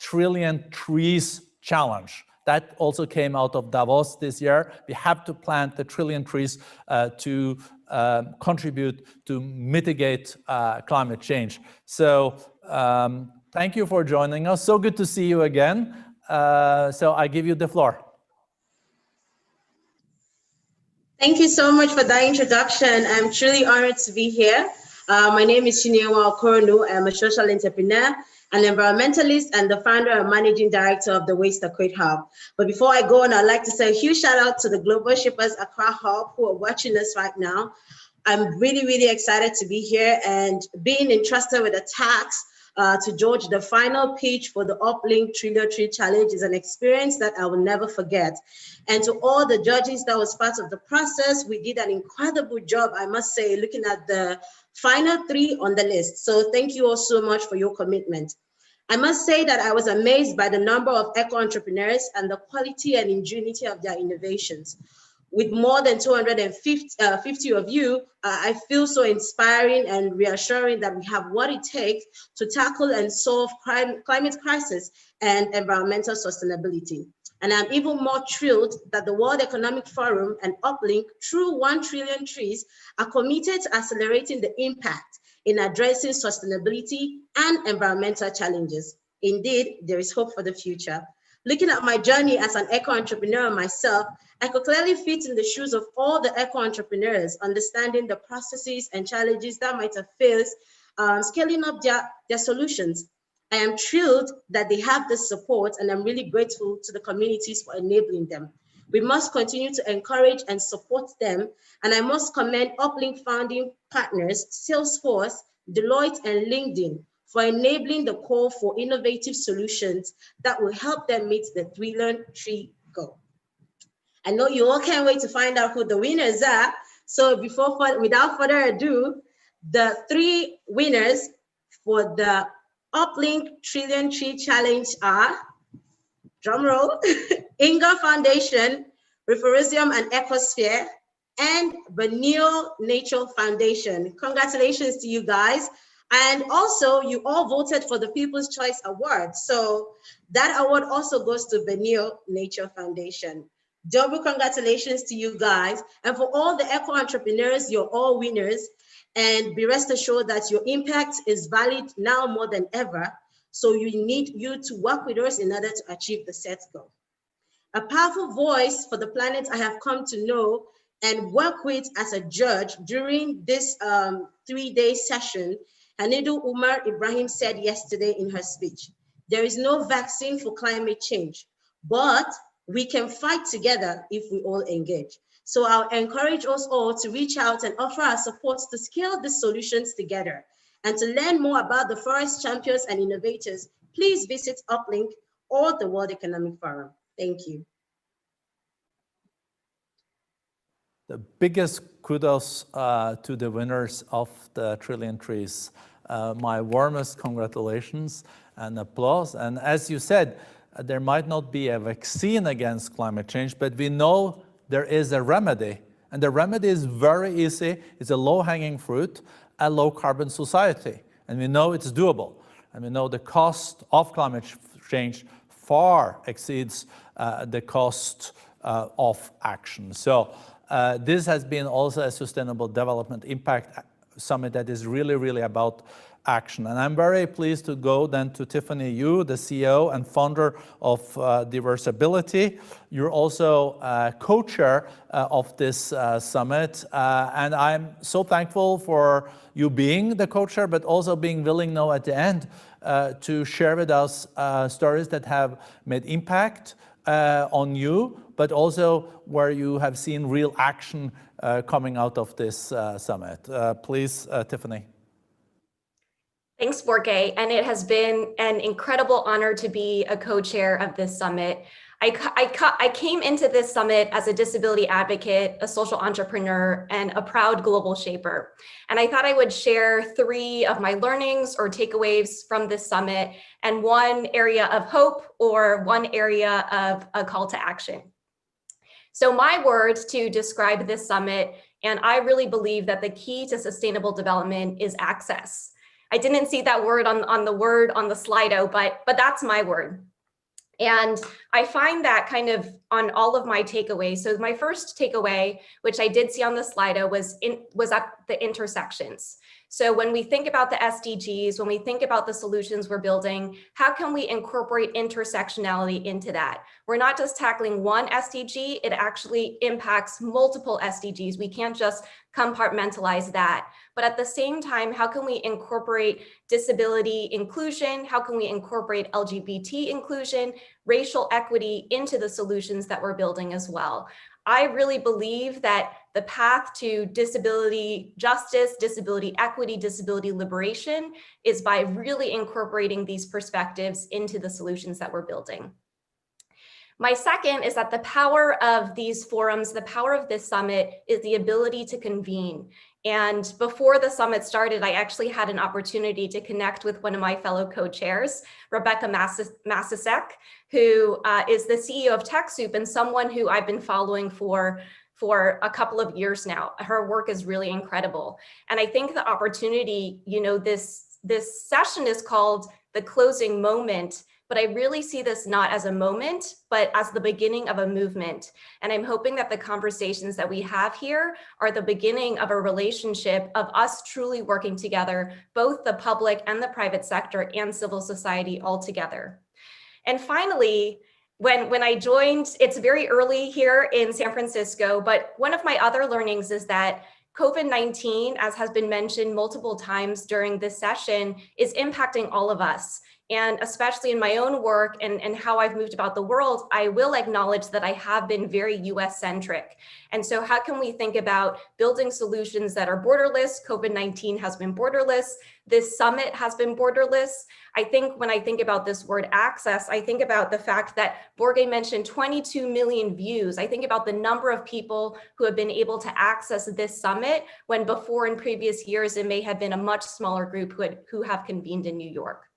Trillion Trees Challenge. That also came out of Davos this year. We have to plant the trillion trees to contribute to mitigate climate change. So thank you for joining us. So good to see you again. So I give you the floor. Thank you so much for that introduction. I'm truly honored to be here. My name is Geneva Okoro-Onu. I'm a social entrepreneur, an environmentalist, and the founder and managing director of the Waste Equate Hub. But before I go on, I'd like to say a huge shout out to the Global Shippers Accra Hub who are watching us right now. I'm really, really excited to be here, and being entrusted with the task to judge the final pitch for the Uplink Trillion Tree Challenge is an experience that I will never forget. And to all the judges that was part of the process, we did an incredible job, I must say, looking at the final 3 on the list. So thank you all so much for your commitment. I must say that I was amazed by the number of eco-entrepreneurs and the quality and ingenuity of their innovations. With more than 250 of you, I feel so inspiring and reassuring that we have what it takes to tackle and solve climate crisis and environmental sustainability. And I'm even more thrilled that the World Economic Forum and Uplink, through 1 trillion trees, are committed to accelerating the impact in addressing sustainability and environmental challenges. Indeed, there is hope for the future. Looking at my journey as an eco-entrepreneur myself, I could clearly fit in the shoes of all the eco-entrepreneurs, understanding the processes and challenges that might have faced scaling up their solutions. I am thrilled that they have this support, and I'm really grateful to the communities for enabling them. We must continue to encourage and support them, and I must commend Uplink founding partners, Salesforce, Deloitte, and LinkedIn for enabling the call for innovative solutions that will help them meet the Trillion Tree goal. I know you all can't wait to find out who the winners are. So without further ado, the 3 winners for the Uplink Trillion Tree Challenge are, drumroll, Inga Foundation, Referendum and Ecosphere, and the Neo Nature Foundation. Congratulations to you guys. And also, you all voted for the People's Choice Award. So that award also goes to Benio Nature Foundation. Double congratulations to you guys. And for all the eco entrepreneurs, you're all winners. And be rest assured that your impact is valid now more than ever. So you need you to work with us in order to achieve the set goal. A powerful voice for the planet I have come to know and work with as a judge during this 3-day session, Hanidu Umar Ibrahim said yesterday in her speech, there is no vaccine for climate change, but we can fight together if we all engage. So I'll encourage us all to reach out and offer our support to scale the solutions together. And to learn more about the forest champions and innovators, please visit Uplink or the World Economic Forum. Thank you. The biggest kudos to the winners of the Trillion Trees. My warmest congratulations and applause. And as you said, there might not be a vaccine against climate change, but we know there is a remedy. And the remedy is very easy. It's a low-hanging fruit, a low-carbon society. And we know it's doable. And we know the cost of climate change far exceeds the cost of action. So this has been also a Sustainable Development Impact Summit that is really, really about action. And I'm very pleased to go then to Tiffany Yu, the CEO and founder of Diversability. You're also co-chair of this summit. And I'm so thankful for you being the co-chair, but also being willing now at the end to share with us stories that have made impact on you, but also where you have seen real action coming out of this summit. Please, Tiffany. Thanks, Borge, and it has been an incredible honor to be a co-chair of this summit. I came into this summit as a disability advocate, a social entrepreneur, and a proud global shaper. And I thought I would share 3 of my learnings or takeaways from this summit and one area of hope or one area of a call to action. So my words to describe this summit, and I really believe that the key to sustainable development is access. I didn't see that word on the Slido, but that's my word. And I find that kind of on all of my takeaways. So my first takeaway, which I did see on the Slido, was at the intersections. So when we think about the SDGs, when we think about the solutions we're building, how can we incorporate intersectionality into that? We're not just tackling one SDG, it actually impacts multiple SDGs. We can't just compartmentalize that. But at the same time, how can we incorporate disability inclusion? How can we incorporate LGBT inclusion, racial equity into the solutions that we're building as well? I really believe that the path to disability justice, disability equity, disability liberation is by really incorporating these perspectives into the solutions that we're building. My second is that the power of these forums, the power of this summit is the ability to convene. And before the summit started, I actually had an opportunity to connect with one of my fellow co-chairs, Rebecca Masasek, who is the CEO of TechSoup and someone who I've been following for a couple of years now. Her work is really incredible. And I think the opportunity, this session is called the closing moment, but I really see this not as a moment, but as the beginning of a movement. And I'm hoping that the conversations that we have here are the beginning of a relationship of us truly working together, both the public and the private sector and civil society all together. And finally, when I joined, it's very early here in San Francisco, but one of my other learnings is that COVID-19, as has been mentioned multiple times during this session, is impacting all of us. And especially in my own work and how I've moved about the world, I will acknowledge that I have been very US centric. And so how can we think about building solutions that are borderless? COVID-19 has been borderless. This summit has been borderless. I think when I think about this word access, I think about the fact that Borge mentioned 22 million views. I think about the number of people who have been able to access this summit when before in previous years, it may have been a much smaller group who have convened in New York.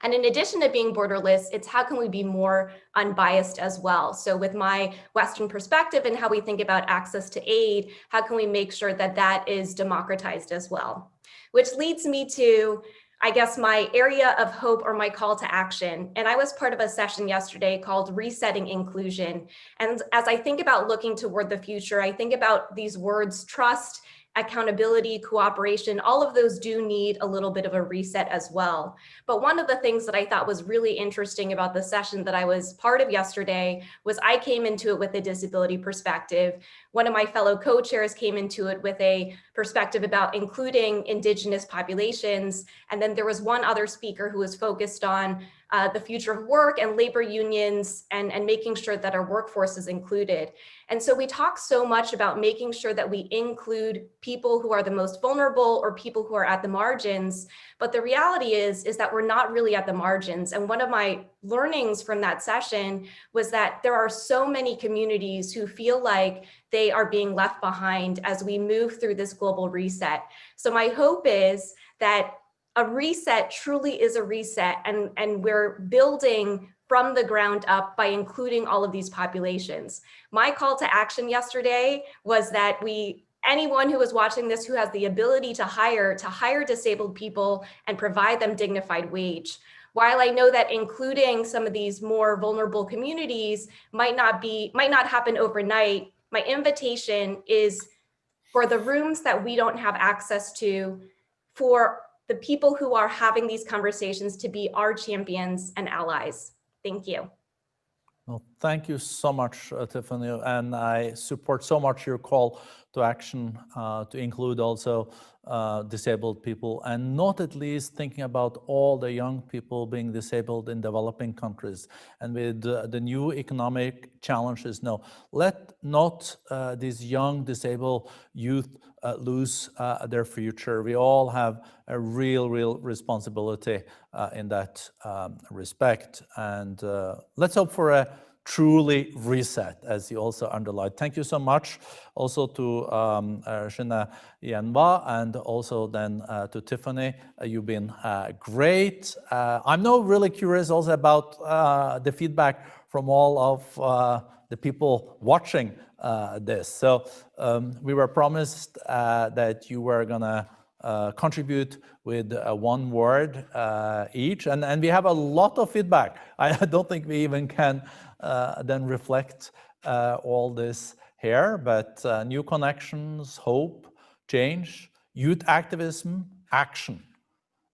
And in addition to being borderless, it's how can we be more unbiased as well? So with my Western perspective and how we think about access to aid, how can we make sure that that is democratized as well? Which leads me to, I guess, my area of hope or my call to action. And I was part of a session yesterday called Resetting Inclusion. And as I think about looking toward the future, I think about these words, trust, accountability, cooperation, all of those do need a little bit of a reset as well. But one of the things that I thought was really interesting about the session that I was part of yesterday was I came into it with a disability perspective. One of my fellow co-chairs came into it with a perspective about including Indigenous populations. And then there was one other speaker who was focused on the future of work and labor unions and making sure that our workforce is included. And so we talk so much about making sure that we include people who are the most vulnerable or people who are at the margins. But the reality is that we're not really at the margins. And one of my learnings from that session was that there are so many communities who feel like they are being left behind as we move through this global reset. So my hope is that a reset truly is a reset, and we're building from the ground up by including all of these populations. My call to action yesterday was that anyone who is watching this who has the ability to hire disabled people and provide them dignified wage. While I know that including some of these more vulnerable communities might not happen overnight, my invitation is for the rooms that we don't have access to, for the people who are having these conversations to be our champions and allies. Thank you. Well, thank you so much, Tiffany, and I support so much your call to action to include also disabled people, and not at least thinking about all the young people being disabled in developing countries. And with the new economic challenges, no, let not these young disabled youth lose their future. We all have a real responsibility in that respect. And let's hope for a truly reset, as you also underlined. Thank you so much also to Shina Yanwa and also then to Tiffany. You've been great. I'm now really curious also about the feedback from all of the people watching this. So we were promised that you were gonna contribute with one word each, and we have a lot of feedback. I don't think we even can then reflect all this here, but new connections, hope, change, youth activism, action,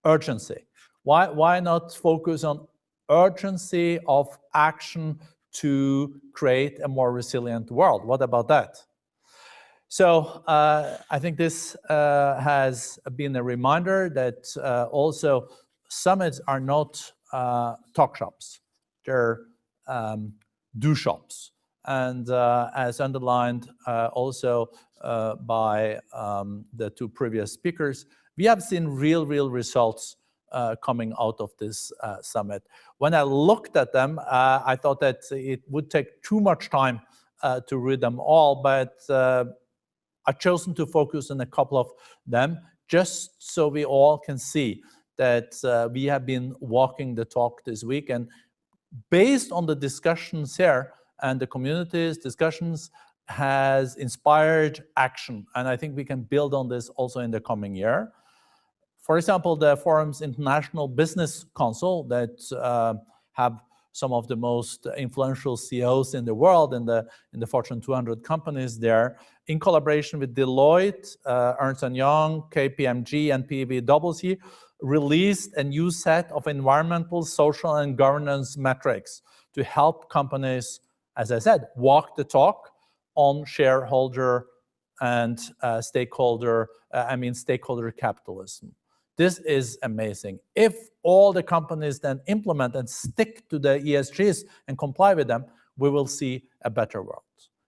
urgency. Why not focus on urgency of action to create a more resilient world? What about that? So I think this has been a reminder that also summits are not talk shops. They're do shops. And as underlined also by the two previous speakers, we have seen real results coming out of this summit. When I looked at them, I thought that it would take too much time to read them all, but I've chosen to focus on a couple of them just so we all can see that we have been walking the talk this week. And based on the discussions here and the community's discussions has inspired action. And I think we can build on this also in the coming year. For example, the Forum's International Business Council that have some of the most influential CEOs in the world in the Fortune 200 companies there, in collaboration with Deloitte, Ernst & Young, KPMG, and PwC, released a new set of environmental, social, and governance metrics to help companies, as I said, walk the talk on shareholder and stakeholder capitalism. This is amazing. If all the companies then implement and stick to the ESGs and comply with them, we will see a better world.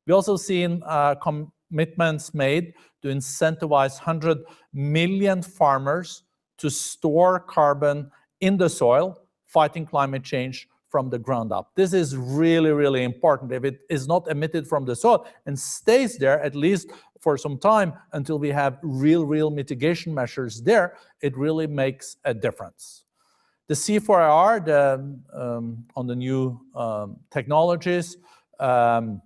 We also seen commitments made to incentivize 100 million farmers to store carbon in the soil, fighting climate change from the ground up. This is really important. If it is not emitted from the soil and stays there at least for some time until we have real mitigation measures there, it really makes a difference. The C4IR, on the new technologies on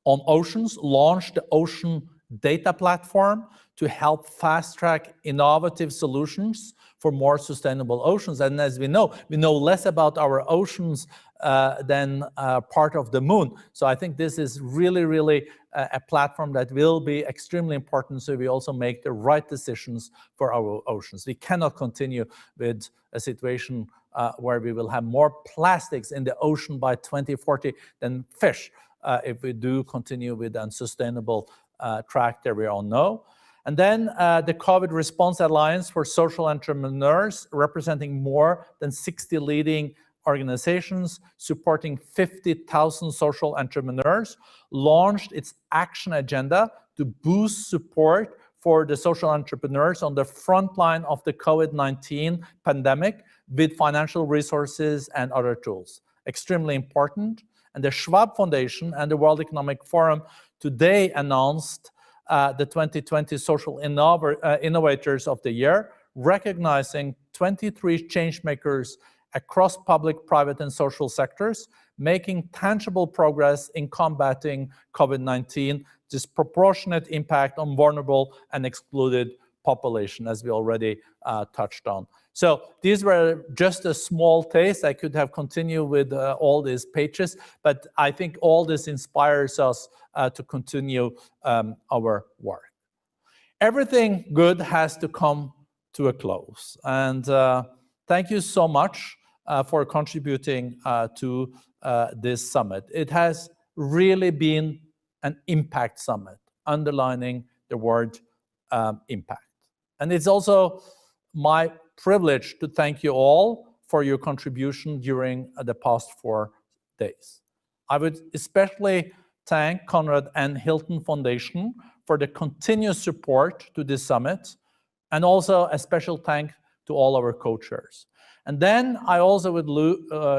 oceans, launched the Ocean Data Platform to help fast-track innovative solutions for more sustainable oceans. And as we know less about our oceans than part of the moon. So I think this is really a platform that will be extremely important, so we also make the right decisions for our oceans. We cannot continue with a situation where we will have more plastics in the ocean by 2040 than fish if we do continue with the unsustainable track that we all know. And then the COVID Response Alliance for Social Entrepreneurs, representing more than 60 leading organizations supporting 50,000 social entrepreneurs, launched its action agenda to boost support for the social entrepreneurs on the front line of the COVID-19 pandemic with financial resources and other tools. Extremely important. And the Schwab Foundation and the World Economic Forum today announced the 2020 Social Innovators of the Year, recognizing 23 changemakers across public, private, and social sectors, making tangible progress in combating COVID-19, disproportionate impact on vulnerable and excluded population, as we already touched on. So these were just a small taste. I could have continued with all these pages, but I think all this inspires us to continue our work. Everything good has to come to a close. And thank you so much for contributing to this summit. It has really been an impact summit, underlining the word impact. And it's also my privilege to thank you all for your contribution during the past 4 days. I would especially thank Conrad N. Hilton Foundation for the continuous support to this summit, and also a special thank to all our co-chairs. And then I also would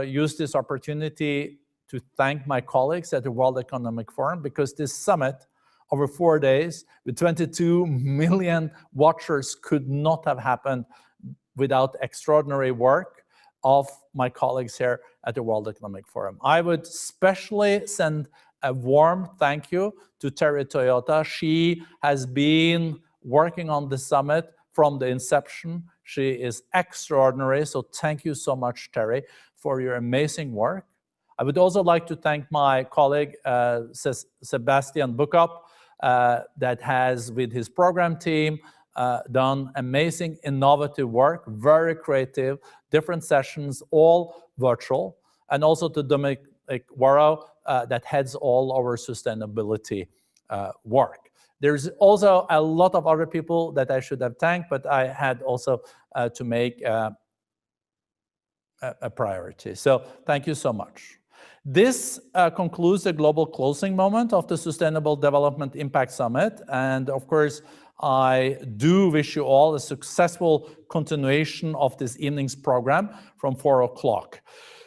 use this opportunity to thank my colleagues at the World Economic Forum, because this summit over 4 days with 22 million watchers could not have happened without extraordinary work of my colleagues here at the World Economic Forum. I would especially send a warm thank you to Terry Toyota. She has been working on the summit from the inception. She is extraordinary, so thank you so much, Terry, for your amazing work. I would also like to thank my colleague, Sebastian Bukup, that has, with his program team, done amazing, innovative work, very creative, different sessions, all virtual, and also to Dominic Warrow, that heads all our sustainability work. There's also a lot of other people that I should have thanked, but I had also to make a priority. So thank you so much. This concludes the global closing moment of the Sustainable Development Impact Summit. And of course, I do wish you all a successful continuation of this evening's program from 4 o'clock.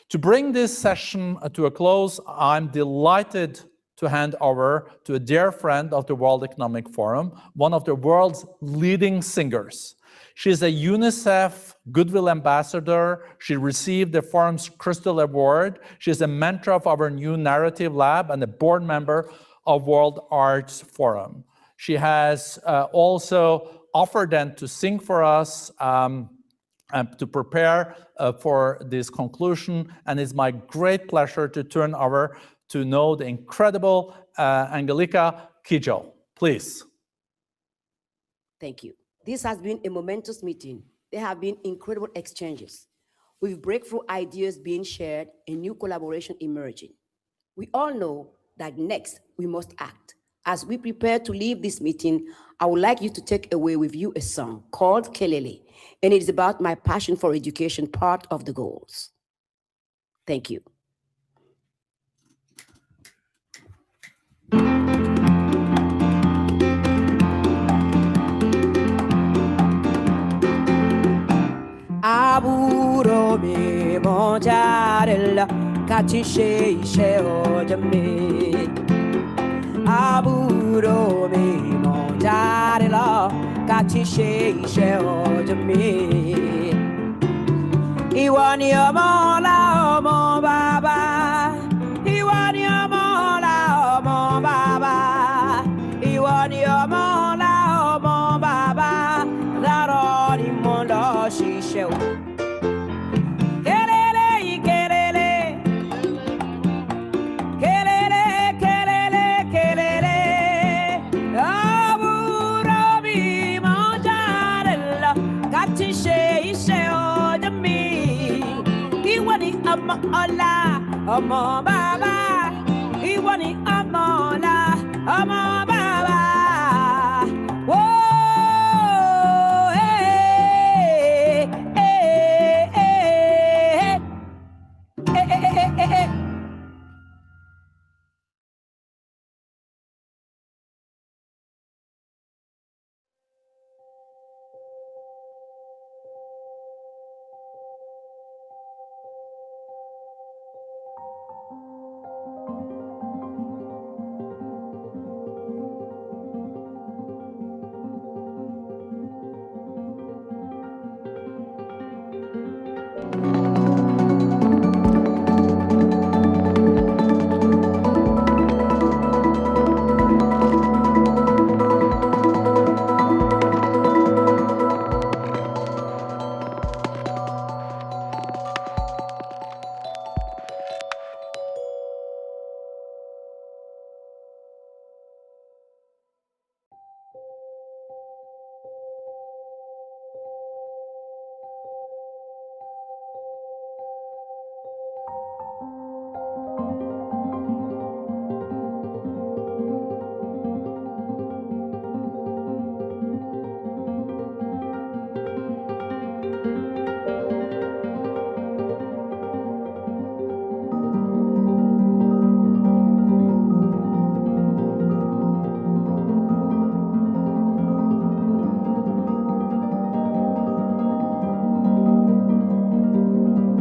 To bring this session to a close, I'm delighted to hand over to a dear friend of the World Economic Forum, one of the world's leading singers. She's a UNICEF Goodwill Ambassador. She received the Forum's Crystal Award. She's a mentor of our new Narrative Lab and a board member of World Arts Forum. She has also offered then to sing for us and to prepare for this conclusion. And it's my great pleasure to turn over to know the incredible Angélique Kidjo. Please. Thank you. This has been a momentous meeting. There have been incredible exchanges, with breakthrough ideas being shared and new collaboration emerging. We all know that next we must act. As we prepare to leave this meeting, I would like you to take away with you a song called Kelele, and it is about my passion for education, part of the goals. Thank you. Aburo me monjarella katishe ojame. Aburo me monjarella katishe ojame. ìwọ ni ọmọ ọlá ọmọ bàbá. Ìwọ ni ọmọ ọlá ọmọ bàbá. Ìwọ ni ọmọ ọlá ọmọ bàbá. Dárọ̀ ni mo lọ ṣiṣẹ́ o. Kelele yìí kelele. Kelele kelele kelele. Àbúrò mi mọ̀ jáde lọ. Ká ti ṣe iṣẹ́ ọjọ́ mi. Ìwọ ni ọmọ ọlá ọmọ bàbá. Ìwọ ni ọmọ ọlá ọmọ bàbá. Whoa, hey, hey, hey, hey, hey, hey, hey.